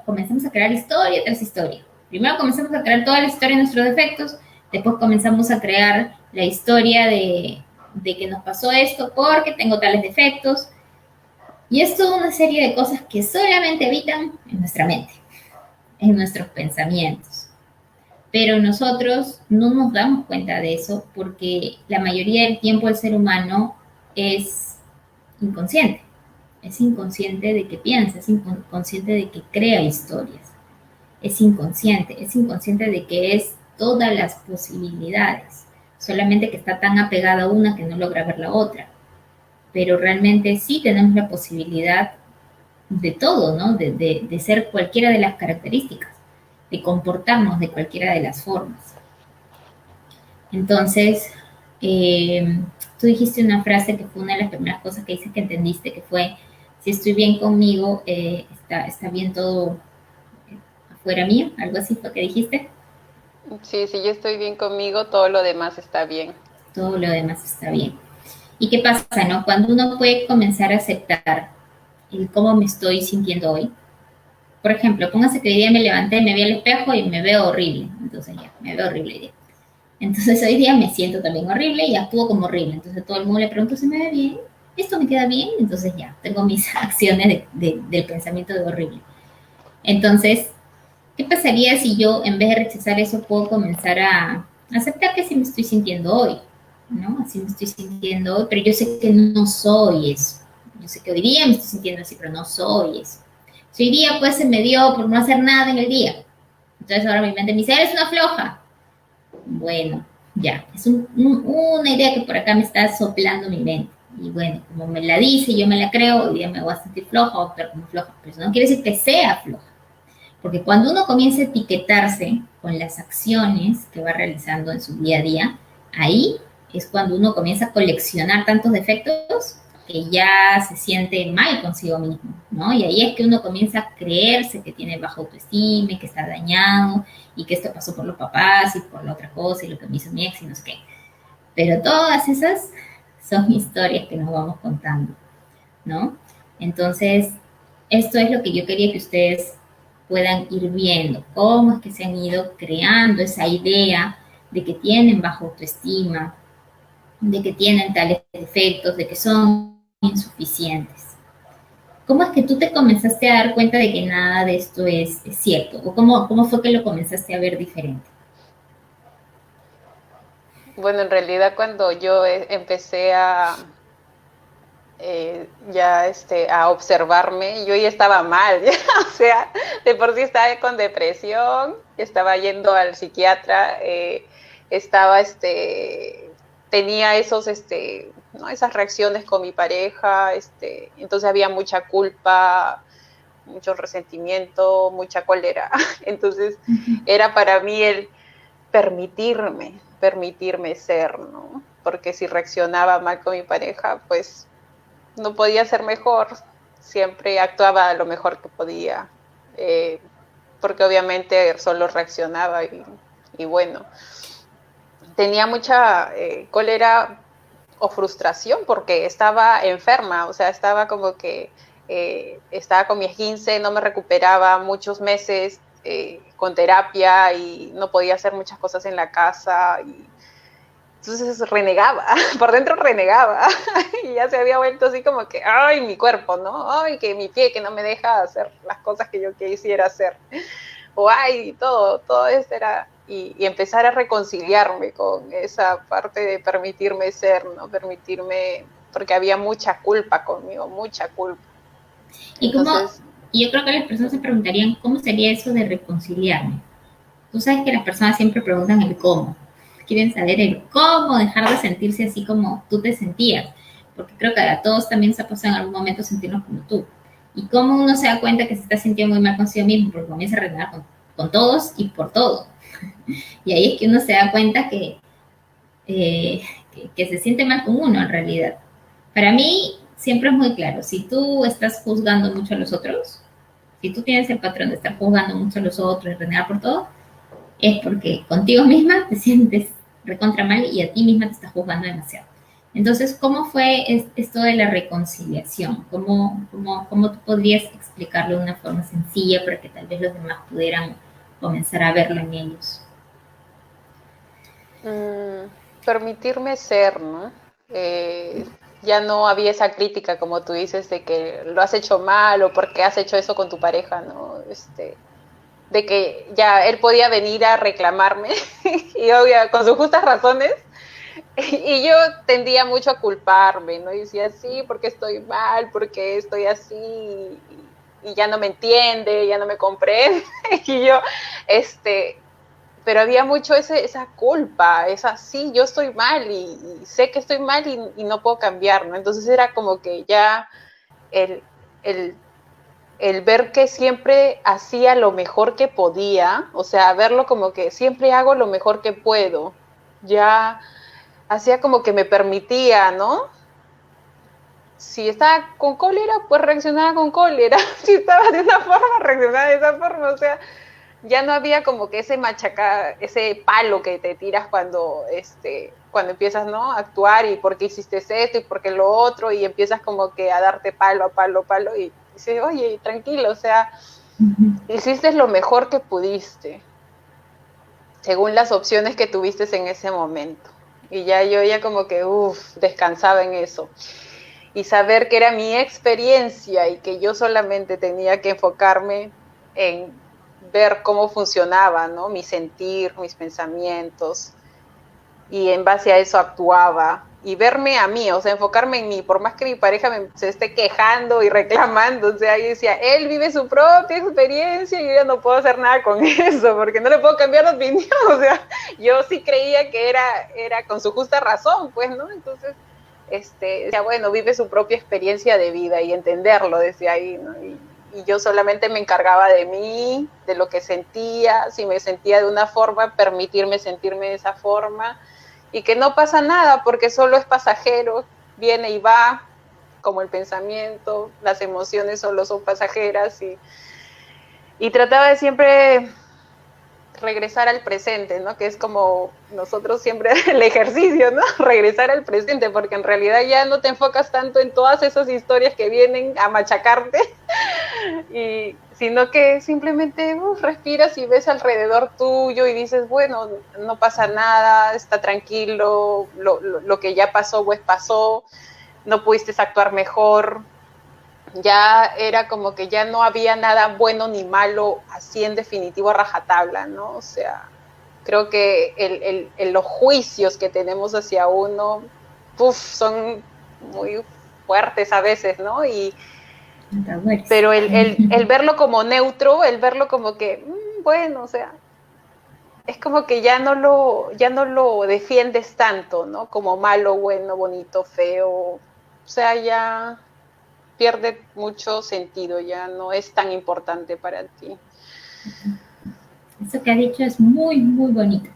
comenzamos a crear historia tras historia. Primero comenzamos a crear toda la historia de nuestros defectos, después comenzamos a crear la historia de que nos pasó esto porque tengo tales defectos. Y es toda una serie de cosas que solamente habitan en nuestra mente, en nuestros pensamientos. Pero nosotros no nos damos cuenta de eso porque la mayoría del tiempo el ser humano es inconsciente. Es inconsciente de que piensa, es inconsciente de que crea historias. Es inconsciente de que es todas las posibilidades. Solamente que está tan apegada a una que no logra ver la otra. Pero realmente sí tenemos la posibilidad de todo, ¿no? De ser cualquiera de las características, de comportarnos de cualquiera de las formas. Entonces, tú dijiste una frase que fue una de las primeras cosas que dices que entendiste, que fue, si estoy bien conmigo, está bien todo afuera mío, algo así fue que dijiste. Sí, si yo estoy bien conmigo, todo lo demás está bien. Todo lo demás está bien. ¿Y qué pasa, no? Cuando uno puede comenzar a aceptar el cómo me estoy sintiendo hoy. Por ejemplo, póngase que hoy día me levanté, me vi al espejo y me veo horrible. Entonces ya, me veo horrible hoy día. Entonces hoy día me siento también horrible y actúo como horrible. Entonces todo el mundo le pregunta si me ve bien, esto me queda bien. Entonces ya, tengo mis acciones del pensamiento de horrible. Entonces, ¿qué pasaría si yo en vez de rechazar eso puedo comenzar a aceptar que así me estoy sintiendo hoy? ¿No? Así me estoy sintiendo hoy, pero yo sé que no soy eso. Yo sé que hoy día me estoy sintiendo así, pero no soy eso. Si hoy día pues se me dio por no hacer nada en el día, entonces ahora mi mente me dice, eres una floja. Bueno, ya, es una idea que por acá me está soplando mi mente. Y bueno, como me la dice, yo me la creo, hoy día me voy a sentir floja o actuar como floja. Pero eso no quiere decir que sea floja. Porque cuando uno comienza a etiquetarse con las acciones que va realizando en su día a día, ahí es cuando uno comienza a coleccionar tantos defectos que ya se siente mal consigo mismo, ¿no? Y ahí es que uno comienza a creerse que tiene baja autoestima y que está dañado y que esto pasó por los papás y por la otra cosa y lo que me hizo mi ex y no sé qué. Pero todas esas son historias que nos vamos contando, ¿no? Entonces, esto es lo que yo quería que ustedes puedan ir viendo, cómo es que se han ido creando esa idea de que tienen baja autoestima, de que tienen tales defectos, de que son insuficientes. ¿Cómo es que tú te comenzaste a dar cuenta de que nada de esto es cierto? ¿O cómo fue que lo comenzaste a ver diferente? Bueno, en realidad cuando yo empecé a a observarme, yo ya estaba mal, ¿ya? O sea, de por sí estaba con depresión, estaba yendo al psiquiatra, estaba, tenía ¿no? Esas reacciones con mi pareja, entonces había mucha culpa, mucho resentimiento, mucha cólera, entonces era para mí el permitirme ser, ¿no? Porque si reaccionaba mal con mi pareja, pues no podía ser mejor, siempre actuaba lo mejor que podía, porque obviamente solo reaccionaba y bueno, tenía mucha cólera o frustración porque estaba enferma, o sea, estaba como que estaba con mi esguince, no me recuperaba muchos meses con terapia y no podía hacer muchas cosas en la casa y entonces renegaba, por dentro renegaba y ya se había vuelto así como que, ay, mi cuerpo, ¿no? Ay, que mi pie que no me deja hacer las cosas que yo quisiera hacer. O ay, todo eso era, y empezar a reconciliarme con esa parte de permitirme ser, ¿no? Permitirme, porque había mucha culpa conmigo, mucha culpa. Y como, Entonces, y yo creo que las personas se preguntarían, ¿cómo sería eso de reconciliarme? Tú sabes que las personas siempre preguntan el cómo. Quieren saber el cómo dejar de sentirse así como tú te sentías. Porque creo que a todos también se ha pasado en algún momento sentirnos como tú. Y cómo uno se da cuenta que se está sintiendo muy mal consigo mismo, porque comienza a renegar con todos y por todo. Y ahí es que uno se da cuenta eh, que se siente mal con uno en realidad. Para mí siempre es muy claro, si tú estás juzgando mucho a los otros, si tú tienes el patrón de estar juzgando mucho a los otros y renegar por todo, es porque contigo misma te sientes recontra mal y a ti misma te estás juzgando demasiado. Entonces, ¿cómo fue esto de la reconciliación? ¿Cómo tú podrías explicarlo de una forma sencilla para que tal vez los demás pudieran comenzar a verlo en ellos? permitirme ser, ¿no? Eh, ya no había esa crítica, como tú dices, de que lo has hecho mal o por qué has hecho eso con tu pareja, ¿no? De que ya él podía venir a reclamarme y obvio, con sus justas razones, y yo tendía mucho a culparme, ¿no? Y decía, sí, porque estoy mal, porque estoy así, y ya no me entiende, ya no me comprende, y yo, pero había mucho esa culpa, esa, sí, yo estoy mal, y sé que estoy mal y no puedo cambiar, ¿no? Entonces era como que ya el, el el ver que siempre hacía lo mejor que podía, o sea, verlo como que siempre hago lo mejor que puedo, ya hacía como que me permitía, ¿no? Si estaba con cólera, pues reaccionaba con cólera, si estaba de una forma, reaccionaba de esa forma, o sea, ya no había como que ese ese palo que te tiras cuando empiezas, ¿no? A actuar y por qué hiciste esto y por qué lo otro y empiezas como que a darte palo a palo a palo y dices, oye, tranquilo, o sea, hiciste lo mejor que pudiste, según las opciones que tuviste en ese momento. Y ya yo ya como que, descansaba en eso. Y saber que era mi experiencia y que yo solamente tenía que enfocarme en ver cómo funcionaba, ¿no? Mi sentir, mis pensamientos, y en base a eso actuaba y verme a mí, o sea, enfocarme en mí, por más que mi pareja se esté quejando y reclamando, o sea, yo decía, él vive su propia experiencia y yo ya no puedo hacer nada con eso, porque no le puedo cambiar de opinión, o sea, yo sí creía que era con su justa razón, pues, ¿no? Entonces, decía, bueno, vive su propia experiencia de vida y entenderlo desde ahí, ¿no? Y yo solamente me encargaba de mí, de lo que sentía, si me sentía de una forma, permitirme sentirme de esa forma, y que no pasa nada porque solo es pasajero, viene y va, como el pensamiento, las emociones solo son pasajeras y trataba de siempre regresar al presente, ¿no? Que es como nosotros siempre el ejercicio, ¿no? Regresar al presente, porque en realidad ya no te enfocas tanto en todas esas historias que vienen a machacarte, sino que simplemente respiras y ves alrededor tuyo y dices, bueno, no pasa nada, está tranquilo, lo que ya pasó, pues pasó, no pudiste actuar mejor, ya era como que ya no había nada bueno ni malo, así en definitivo a rajatabla, ¿no? O sea, creo que los juicios que tenemos hacia uno, son muy fuertes a veces, ¿no? Pero el verlo como neutro, el verlo como que, bueno, o sea, es como que ya no lo defiendes tanto, ¿no? Como malo, bueno, bonito, feo, o sea, ya pierde mucho sentido, ya no es tan importante para ti. Eso que has dicho es muy, muy bonito.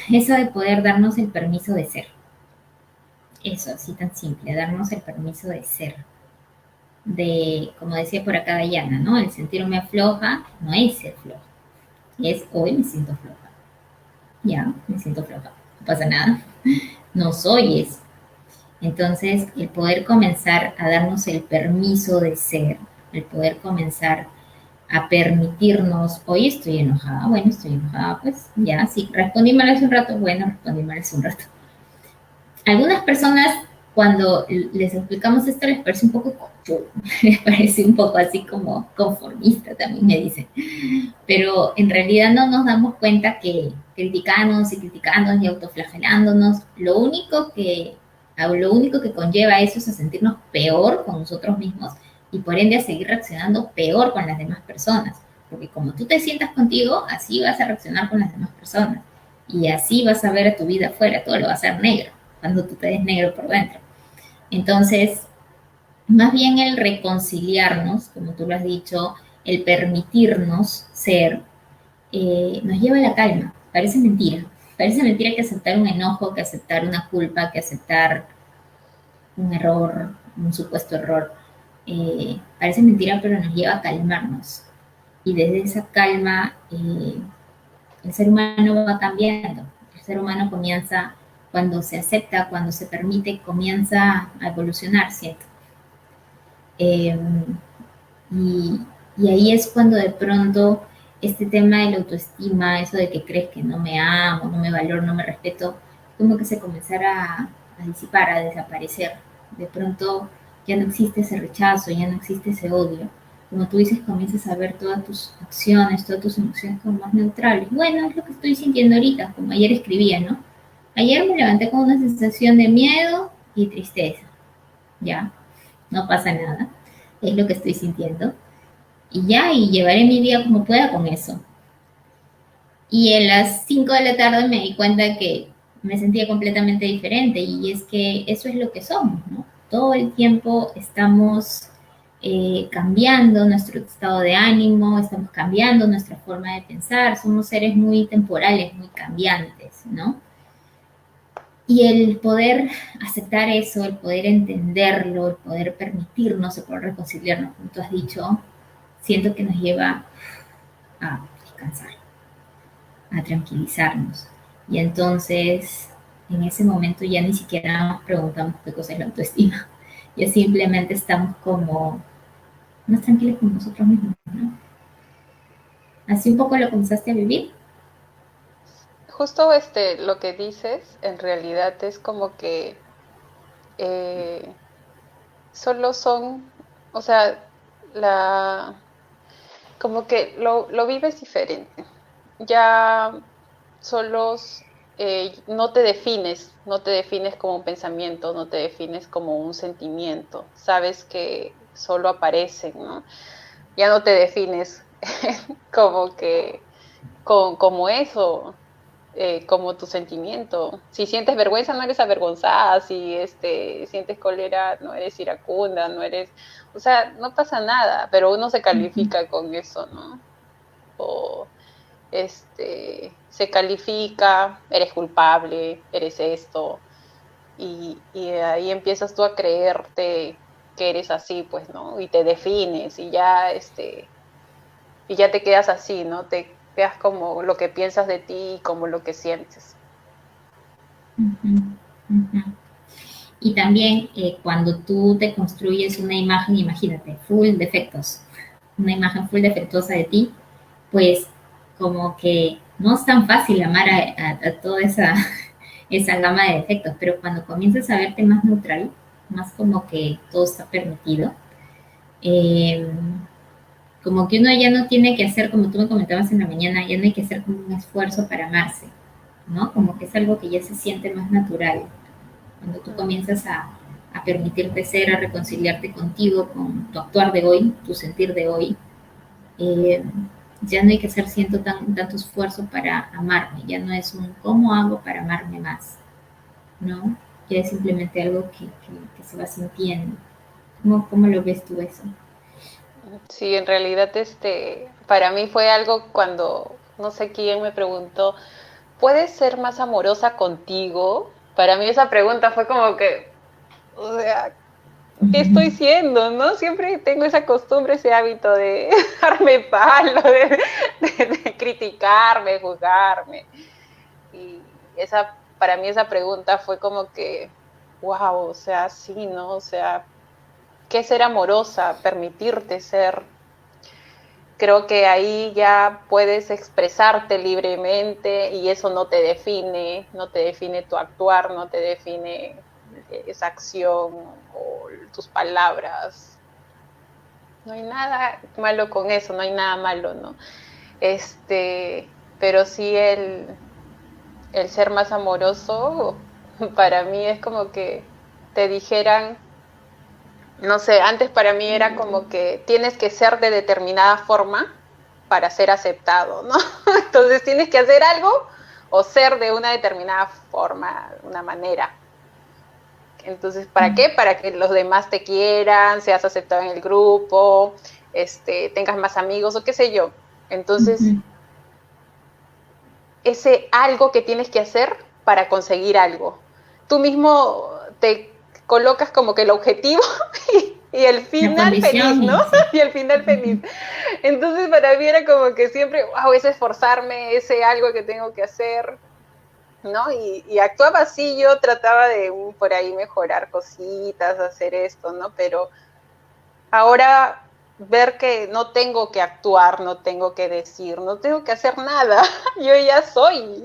Eso de poder darnos el permiso de ser. eso, así tan simple, darnos el permiso de ser, de, como decía por acá Dayana, ¿no? El sentirme floja no es ser floja, es hoy me siento floja, ya, me siento floja, no pasa nada, no soy eso. Entonces, el poder comenzar a darnos el permiso de ser, el poder comenzar a permitirnos, hoy estoy enojada, bueno, estoy enojada, pues ya, sí, respondí mal hace un rato, bueno, respondí mal hace un rato. Algunas personas, cuando les explicamos esto, les parece un poco, les parece un poco así como conformista, también me dicen. Pero en realidad no nos damos cuenta que criticándonos y criticándonos y autoflagelándonos, lo único que conlleva eso es a sentirnos peor con nosotros mismos y por ende a seguir reaccionando peor con las demás personas. Porque como tú te sientas contigo, así vas a reaccionar con las demás personas. Y así vas a ver a tu vida afuera, todo lo va a ser negro, cuando tú te des negro por dentro. Entonces, más bien el reconciliarnos, como tú lo has dicho, el permitirnos ser, nos lleva a la calma. Parece mentira. Parece mentira que aceptar un enojo, que aceptar una culpa, que aceptar un error, un supuesto error. Parece mentira, pero nos lleva a calmarnos. Y desde esa calma, el ser humano va cambiando. El ser humano comienza, cuando se acepta, cuando se permite, comienza a evolucionar, ¿cierto? Eh, y, y ahí es cuando de pronto este tema de la autoestima, eso de que crees que no me amo, no me valoro, no me respeto, como que se comenzara a disipar, a desaparecer. De pronto ya no existe ese rechazo, ya no existe ese odio. Como tú dices, comienzas a ver todas tus acciones, todas tus emociones como más neutrales. Bueno, es lo que estoy sintiendo ahorita, como ayer escribía, ¿no? Ayer me levanté con una sensación de miedo y tristeza. Ya, no pasa nada. Es lo que estoy sintiendo y ya, y llevaré mi día como pueda con eso. Y en las 5 de la tarde me di cuenta que me sentía completamente diferente y es que eso es lo que somos, ¿no? Todo el tiempo estamos cambiando nuestro estado de ánimo, estamos cambiando nuestra forma de pensar, somos seres muy temporales, muy cambiantes, ¿no? Y el poder aceptar eso, el poder entenderlo, el poder permitirnos, el poder reconciliarnos, como tú has dicho, siento que nos lleva a descansar, a tranquilizarnos. Y entonces, en ese momento ya ni siquiera nos preguntamos qué cosa es la autoestima. Ya simplemente estamos como más tranquilos con nosotros mismos, ¿no? Así un poco lo comenzaste a vivir. Justo lo que dices, en realidad es como que eh, solo son, o sea, la, como que lo vives diferente. Ya solos, no te defines como un pensamiento, no te defines como un sentimiento, sabes que solo aparecen, ¿no? Ya no te defines como que como eso, como tu sentimiento. Si sientes vergüenza, no eres avergonzada. Si sientes cólera, no eres iracunda, no eres. O sea, no pasa nada, pero uno se califica con eso, ¿no? O se califica, eres culpable, eres esto, y ahí empiezas tú a creerte que eres así, pues, ¿no? Y te defines, y ya te quedas así, ¿no? Te quedas como lo que piensas de ti y como lo que sientes. Uh -huh, uh -huh. Y también cuando tú te construyes una imagen, imagínate, full defectos, una imagen full defectuosa de ti, pues como que no es tan fácil amar a toda esa gama de defectos, pero cuando comienzas a verte más neutral, más como que todo está permitido, eh, como que uno ya no tiene que hacer, como tú me comentabas en la mañana, ya no hay que hacer como un esfuerzo para amarse, ¿no? Como que es algo que ya se siente más natural. Cuando tú comienzas a permitirte ser, a reconciliarte contigo, con tu actuar de hoy, tu sentir de hoy, eh, ya no hay que hacer tanto esfuerzo para amarme, ya no es un cómo hago para amarme más, ¿no? Ya es simplemente algo que se va sintiendo. ¿Cómo lo ves tú eso? Sí, en realidad para mí fue algo cuando no sé quién me preguntó, ¿puedes ser más amorosa contigo? Para mí esa pregunta fue como que, O sea, ¿qué estoy siendo, no? Siempre tengo esa costumbre, ese hábito de darme palo, de criticarme, juzgarme. Y para mí esa pregunta fue como que, wow, o sea, sí, ¿no? O sea, ¿qué es ser amorosa? Permitirte ser. Creo que ahí ya puedes expresarte libremente y eso no te define tu actuar, no te define esa acción o tus palabras. No hay nada malo con eso, no hay nada malo, ¿no? Pero sí el ser más amoroso para mí es como que te dijeran, no sé, antes para mí era como que tienes que ser de determinada forma para ser aceptado, ¿no? Entonces tienes que hacer algo o ser de una determinada forma, una manera. Entonces, ¿para qué? Para que los demás te quieran, seas aceptado en el grupo, tengas más amigos o qué sé yo. Entonces, ese algo que tienes que hacer para conseguir algo. Tú mismo te colocas como que el objetivo y el La final feliz, condición ¿no? y sí. Y el final feliz. Entonces para mí era como que siempre, wow, ese esforzarme, ese algo que tengo que hacer, ¿no? Y actuaba así, yo trataba de por ahí mejorar cositas, hacer esto, ¿no? Pero ahora ver que no tengo que actuar, no tengo que decir, no tengo que hacer nada, yo ya soy,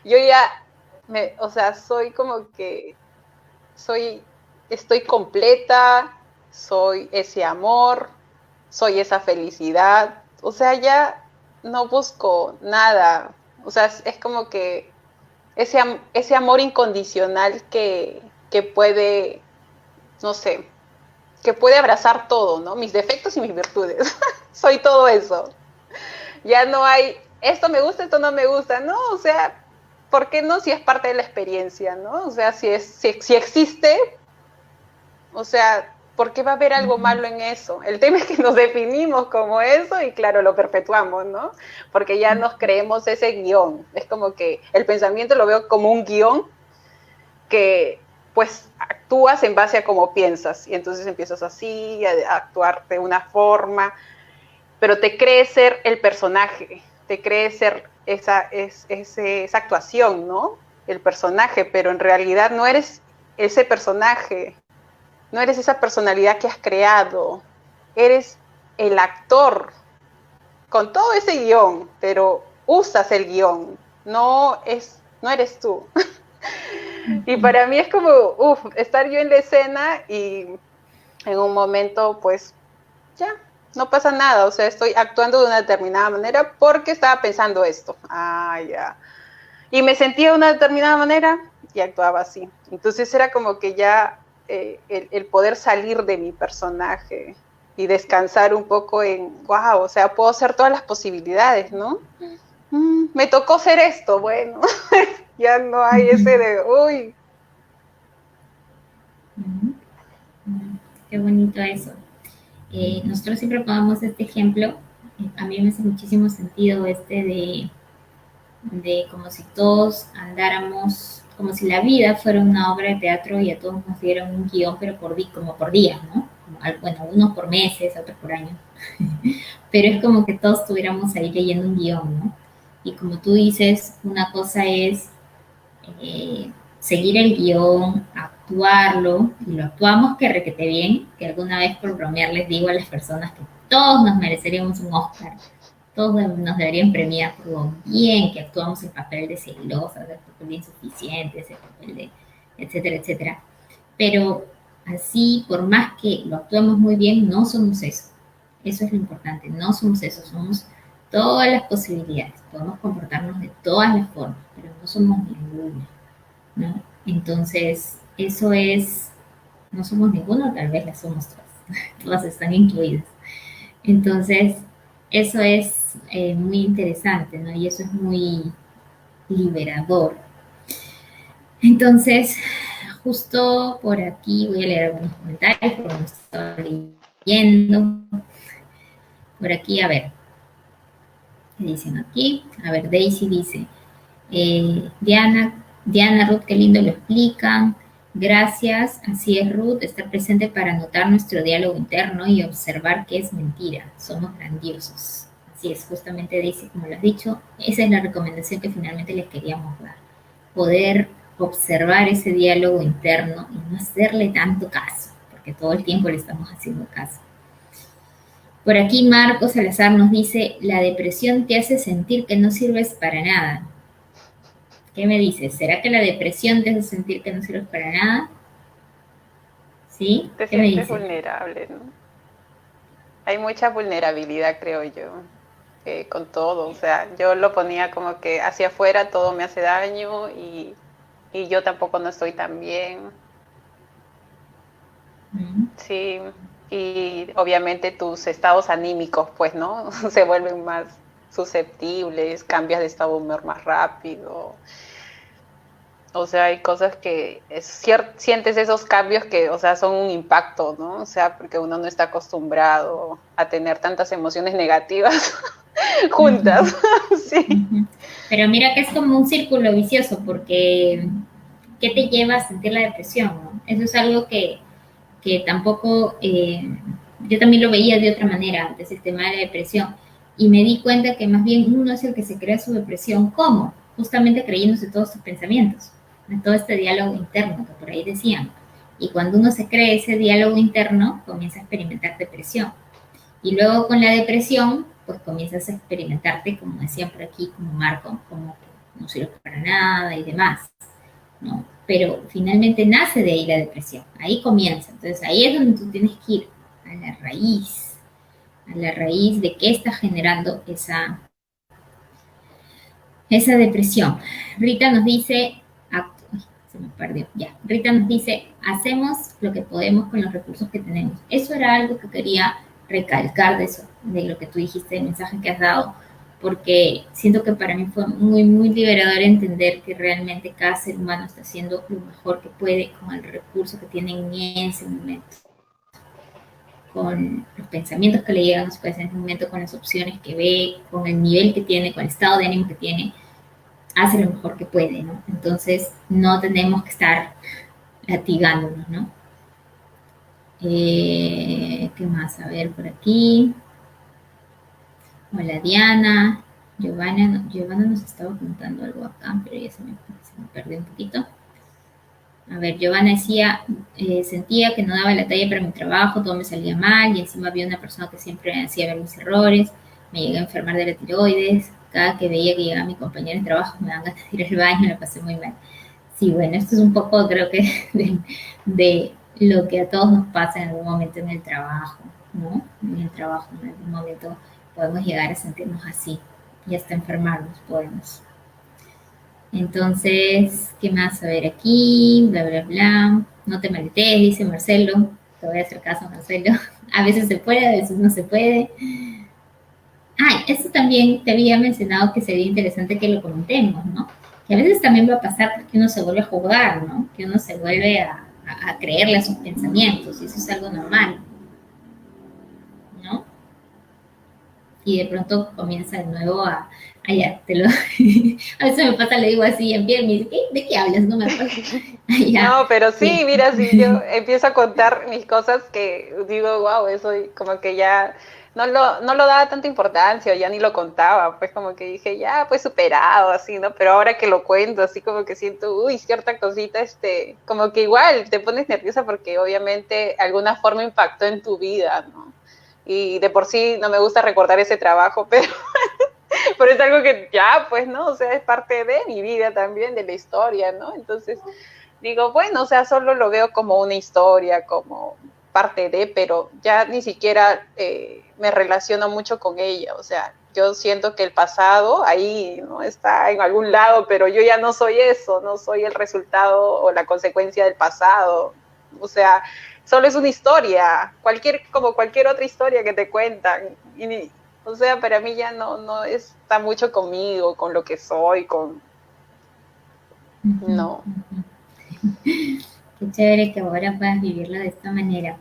yo ya, o sea, soy como que, estoy completa, soy ese amor, soy esa felicidad, o sea, ya no busco nada, o sea, es como que ese amor incondicional que puede, no sé, que puede abrazar todo, ¿no? Mis defectos y mis virtudes. Soy todo eso. Ya no hay, esto me gusta, esto no me gusta, ¿no? O sea, ¿por qué no si es parte de la experiencia, ¿no? O sea, si existe, o sea, ¿por qué va a haber algo malo en eso? El tema es que nos definimos como eso y claro, lo perpetuamos, ¿no? Porque ya nos creemos ese guión. Es como que el pensamiento lo veo como un guión que pues actúas en base a cómo piensas y entonces empiezas así, a actuar de una forma, pero te crees ser el personaje, te crees ser esa actuación, ¿no? El personaje, pero en realidad no eres ese personaje, no eres esa personalidad que has creado, eres el actor con todo ese guión, pero usas el guión, no eres tú. Y para mí es como, estar yo en la escena y en un momento, pues, ya, no pasa nada. O sea, estoy actuando de una determinada manera porque estaba pensando esto. Ah, ya. Y me sentía de una determinada manera y actuaba así. Entonces era como que ya el poder salir de mi personaje y descansar un poco en, wow, o sea, puedo hacer todas las posibilidades, ¿no? Me tocó ser esto, bueno, ya no hay ese de, uy. Qué bonito eso. Nosotros siempre ponemos este ejemplo. A mí me hace muchísimo sentido de como si todos andáramos, como si la vida fuera una obra de teatro y a todos nos dieran un guión, pero como por días, ¿no? Bueno, unos por meses, otros por años. Pero es como que todos estuviéramos ahí leyendo un guión, ¿no? Y como tú dices, una cosa es seguir el guión, actuarlo, y lo actuamos que requete bien, que alguna vez por bromear les digo a las personas que todos nos mereceríamos un Oscar, todos nos deberían premiar por lo bien que actuamos el papel de celosas, el papel de insuficientes, el papel de etcétera, etcétera. Pero así, por más que lo actuemos muy bien, no somos eso. Eso es lo importante, no somos eso, somos todas las posibilidades. Podemos comportarnos de todas las formas, pero no somos ninguna, ¿no? Entonces, eso es, no somos ninguno, tal vez las somos todas, todas están incluidas. Entonces, eso es muy interesante, ¿no? Y eso es muy liberador. Entonces, justo por aquí voy a leer algunos comentarios, porque no estoy leyendo. Por aquí, a ver, ¿qué dicen aquí? A ver, Daisy dice, Diana Ruth, qué lindo lo explican. Gracias, así es Ruth, estar presente para notar nuestro diálogo interno y observar que es mentira, somos grandiosos. Así es, justamente Daisy, como lo has dicho, esa es la recomendación que finalmente les queríamos dar. Poder observar ese diálogo interno y no hacerle tanto caso, porque todo el tiempo le estamos haciendo caso. Por aquí Marcos Salazar nos dice, la depresión te hace sentir que no sirves para nada. ¿Qué me dices? ¿Será que la depresión te hace sentir que no sirves para nada? ¿Sí? Te ¿Qué me sientes dices? vulnerable, ¿no? Hay mucha vulnerabilidad, creo yo, con todo. O sea, yo lo ponía como que hacia afuera todo me hace daño y yo tampoco no estoy tan bien. Mm. Sí, y obviamente tus estados anímicos, pues, ¿no? Se vuelven más susceptibles, cambias de estado de humor más rápido. O sea, hay cosas que sientes esos cambios que, o sea, son un impacto, ¿no? O sea, porque uno no está acostumbrado a tener tantas emociones negativas juntas. Ujú, Sí. ujú. Pero mira que es como un círculo vicioso, porque ¿qué te lleva a sentir la depresión? ¿No? Eso es algo que tampoco, yo también lo veía de otra manera antes, el tema de la depresión, y me di cuenta que más bien uno es el que se crea su depresión. ¿Cómo? Justamente creyéndose todos sus pensamientos, en todo este diálogo interno que por ahí decían. Y cuando uno se cree ese diálogo interno, comienza a experimentar depresión. Y luego con la depresión, pues comienzas a experimentarte, como decían por aquí, como Marco, como que no sirve para nada y demás, ¿no? Pero finalmente nace de ahí la depresión, ahí comienza. Entonces ahí es donde tú tienes que ir a la raíz de qué está generando esa depresión. Rita nos dice, se me perdió, ya. Rita nos dice, hacemos lo que podemos con los recursos que tenemos. Eso era algo que quería recalcar de eso, de lo que tú dijiste, el mensaje que has dado, porque siento que para mí fue muy, muy liberador entender que realmente cada ser humano está haciendo lo mejor que puede con el recurso que tiene en ese momento, con los pensamientos que le llegan después en ese momento, con las opciones que ve, con el nivel que tiene, con el estado de ánimo que tiene, hace lo mejor que puede, ¿no? Entonces no tenemos que estar latigándonos, ¿no? ¿Qué más? A ver, por aquí. Hola Diana. Giovanna nos estaba contando algo acá, pero ya se me perdió un poquito. A ver, Giovanna decía, sentía que no daba la talla para mi trabajo, todo me salía mal y encima había una persona que siempre me hacía ver mis errores, me llegué a enfermar de la tiroides, cada que veía que llegaba mi compañera de trabajo me daban ganas de ir al baño, la pasé muy mal. Sí, bueno, esto es un poco, creo que, de lo que a todos nos pasa en algún momento en el trabajo, ¿no? En el trabajo, en algún momento podemos llegar a sentirnos así y hasta enfermarnos podemos. Entonces, ¿qué más? A ver aquí, bla, bla, bla. No te maletees, dice Marcelo. Te voy a hacer caso, Marcelo. A veces se puede, a veces no se puede. Ah, eso también te había mencionado que sería interesante que lo comentemos, ¿no? Que a veces también va a pasar porque uno se vuelve a juzgar, ¿no? Que uno se vuelve a creerle a sus pensamientos, y eso es algo normal, ¿no? Y de pronto comienza de nuevo ya, te lo, a veces me pasa, le digo así en pie, me dice, ¿de qué hablas? No me acuerdo. Ya, No, pero bien. sí, mira, si yo empiezo a contar mis cosas que digo, wow, eso como que ya no lo daba tanta importancia, o ya ni lo contaba, pues como que dije, ya, pues superado, así, ¿no? Pero ahora que lo cuento, así como que siento, uy, cierta cosita, como que igual te pones nerviosa porque obviamente alguna forma impactó en tu vida, ¿no? Y de por sí no me gusta recordar ese trabajo, pero es algo que ya, pues, ¿no? O sea, es parte de mi vida también, de la historia, ¿no? Entonces, digo, bueno, o sea, solo lo veo como una historia, como parte de, pero ya ni siquiera me relaciono mucho con ella, o sea, yo siento que el pasado ahí no está en algún lado, pero yo ya no soy eso, no soy el resultado o la consecuencia del pasado, o sea, solo es una historia, como cualquier otra historia que te cuentan, o sea, para mí ya no está mucho conmigo, con lo que soy, no. Qué chévere que ahora puedas vivirlo de esta manera.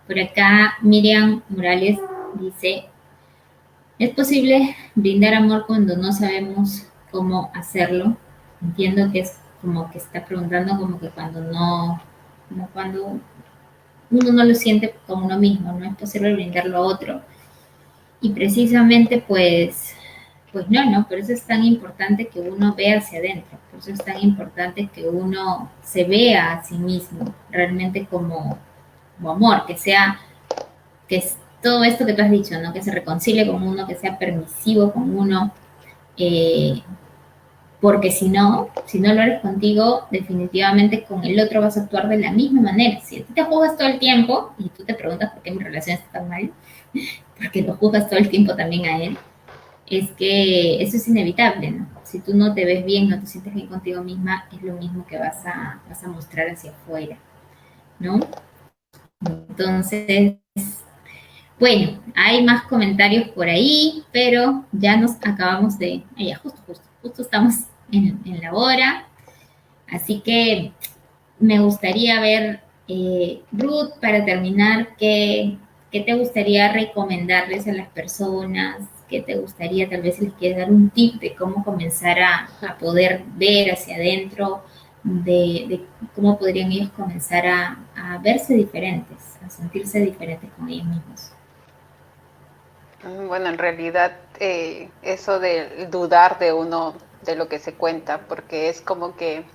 Por acá Miriam Morales dice, ¿es posible brindar amor cuando no sabemos cómo hacerlo? Entiendo que es como que está preguntando como que cuando no como cuando uno no lo siente con uno mismo, no es posible brindarlo a otro. Y precisamente pues no, por eso es tan importante que uno vea hacia adentro, por eso es tan importante que uno se vea a sí mismo realmente como amor, que sea, que es todo esto que tú has dicho, ¿no? Que se reconcilie con uno, que sea permisivo con uno, eh, porque si no lo eres contigo, definitivamente con el otro vas a actuar de la misma manera. Si a ti te juzgas todo el tiempo y tú te preguntas por qué mi relación está tan mal, porque lo juzgas todo el tiempo también a él, es que eso es inevitable, ¿no? Si tú no te ves bien, no te sientes bien contigo misma, es lo mismo que vas a mostrar hacia afuera, ¿no? Entonces, bueno, hay más comentarios por ahí, pero ya nos acabamos de, ya justo estamos en la hora, así que me gustaría ver, Ruth, para terminar, ¿qué te gustaría recomendarles a las personas? ¿Qué te gustaría, tal vez, si les quieres dar un tip de cómo comenzar a poder ver hacia adentro, de cómo podrían ellos comenzar a verse diferentes, a sentirse diferentes con ellos mismos? Bueno, en realidad eso de dudar de uno, de lo que se cuenta, porque es como que,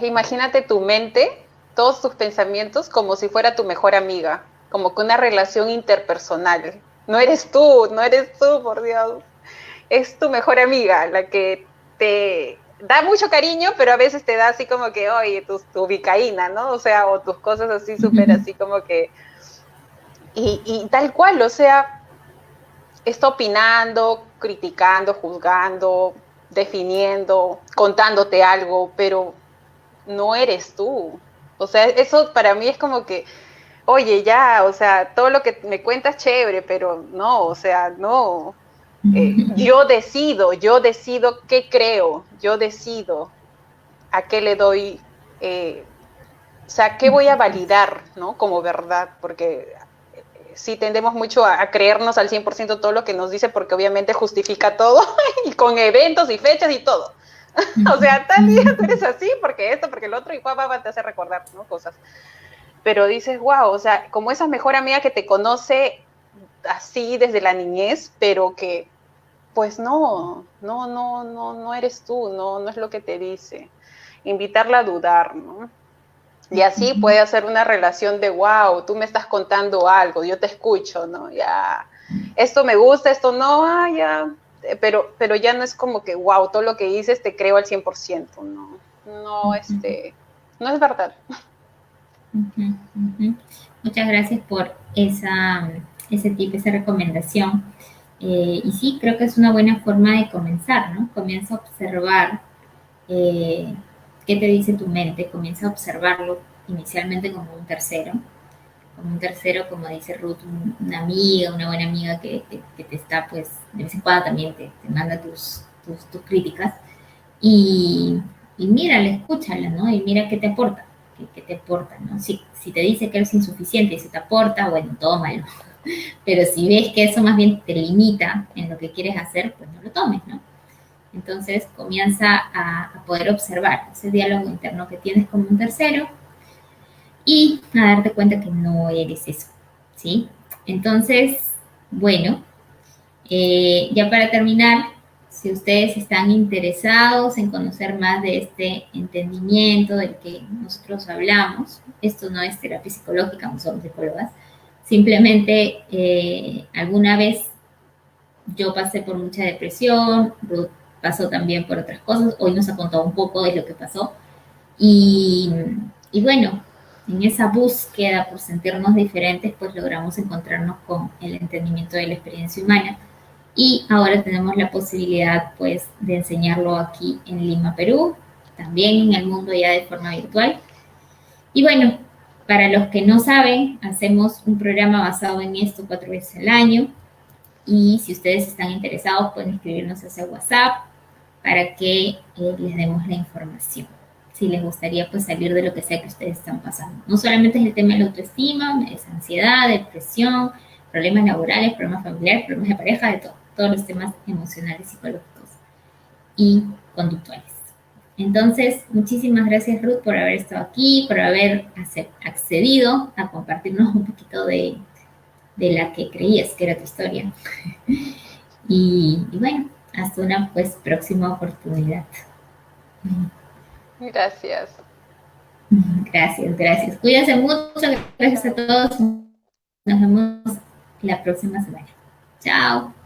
imagínate tu mente, todos tus pensamientos como si fuera tu mejor amiga, como que una relación interpersonal. No eres tú, por Dios. Es tu mejor amiga, la que te da mucho cariño, pero a veces te da así como que, oye, tu bicaína, ¿no? O sea, o tus cosas así súper así como que, y tal cual, o sea, está opinando, criticando, juzgando, definiendo, contándote algo, pero no eres tú. O sea, eso para mí es como que, oye, ya, o sea, todo lo que me cuentas chévere, pero no, o sea, no. Yo decido qué creo, yo decido a qué le doy, o sea, qué voy a validar, ¿no? Como verdad, porque sí tendemos mucho a creernos al 100% todo lo que nos dice, porque obviamente justifica todo, y con eventos y fechas y todo. O sea, tal día tú eres así, porque esto, porque el otro, y te hace recordar, ¿no? Cosas. Pero dices, wow, o sea, como esa mejor amiga que te conoce así desde la niñez, pero que, pues no eres tú, no es lo que te dice. Invitarla a dudar, ¿no? Y así puede hacer una relación de, wow, tú me estás contando algo, yo te escucho, ¿no? Ya, esto me gusta, esto no, ya, pero ya no es como que, wow, todo lo que dices te creo al 100%, no, no es verdad. Muchas gracias por ese tip, esa recomendación. Y sí, creo que es una buena forma de comenzar, ¿no? Comienza a observar, eh, qué te dice tu mente, comienza a observarlo inicialmente como un tercero, como dice Ruth, una amiga, una buena amiga que te está, pues, de vez en cuando también te manda tus críticas. Y, y mírala, escúchala, ¿no? Y mira qué te aporta, qué te aporta, ¿no? Si te dice que eres insuficiente y se te aporta, bueno, tómalo. Pero si ves que eso más bien te limita en lo que quieres hacer, pues no lo tomes, ¿no? Entonces comienza a poder observar ese diálogo interno que tienes como un tercero y a darte cuenta que no eres eso, ¿sí? Entonces, bueno, ya para terminar, si ustedes están interesados en conocer más de este entendimiento del que nosotros hablamos, esto no es terapia psicológica, no somos psicólogas, simplemente, alguna vez yo pasé por mucha depresión, Ruth pasó también por otras cosas, hoy nos ha contado un poco de lo que pasó, y, y bueno, en esa búsqueda por sentirnos diferentes, pues logramos encontrarnos con el entendimiento de la experiencia humana y ahora tenemos la posibilidad, pues, de enseñarlo aquí en Lima, Perú, también en el mundo ya de forma virtual. Y bueno, para los que no saben, hacemos un programa basado en esto 4 veces al año y si ustedes están interesados pueden escribirnos a ese WhatsApp para que, les demos la información. Si les gustaría, pues, salir de lo que sea que ustedes están pasando. No solamente es el tema de la autoestima, es ansiedad, depresión, problemas laborales, problemas familiares, problemas de pareja, de todo, todos los temas emocionales, psicológicos y conductuales. Entonces, muchísimas gracias Ruth por haber estado aquí, por haber accedido a compartirnos un poquito de la que creías que era tu historia. Y bueno, hasta una pues próxima oportunidad. Gracias. Gracias, gracias. Cuídense mucho, gracias a todos. Nos vemos la próxima semana. Chao.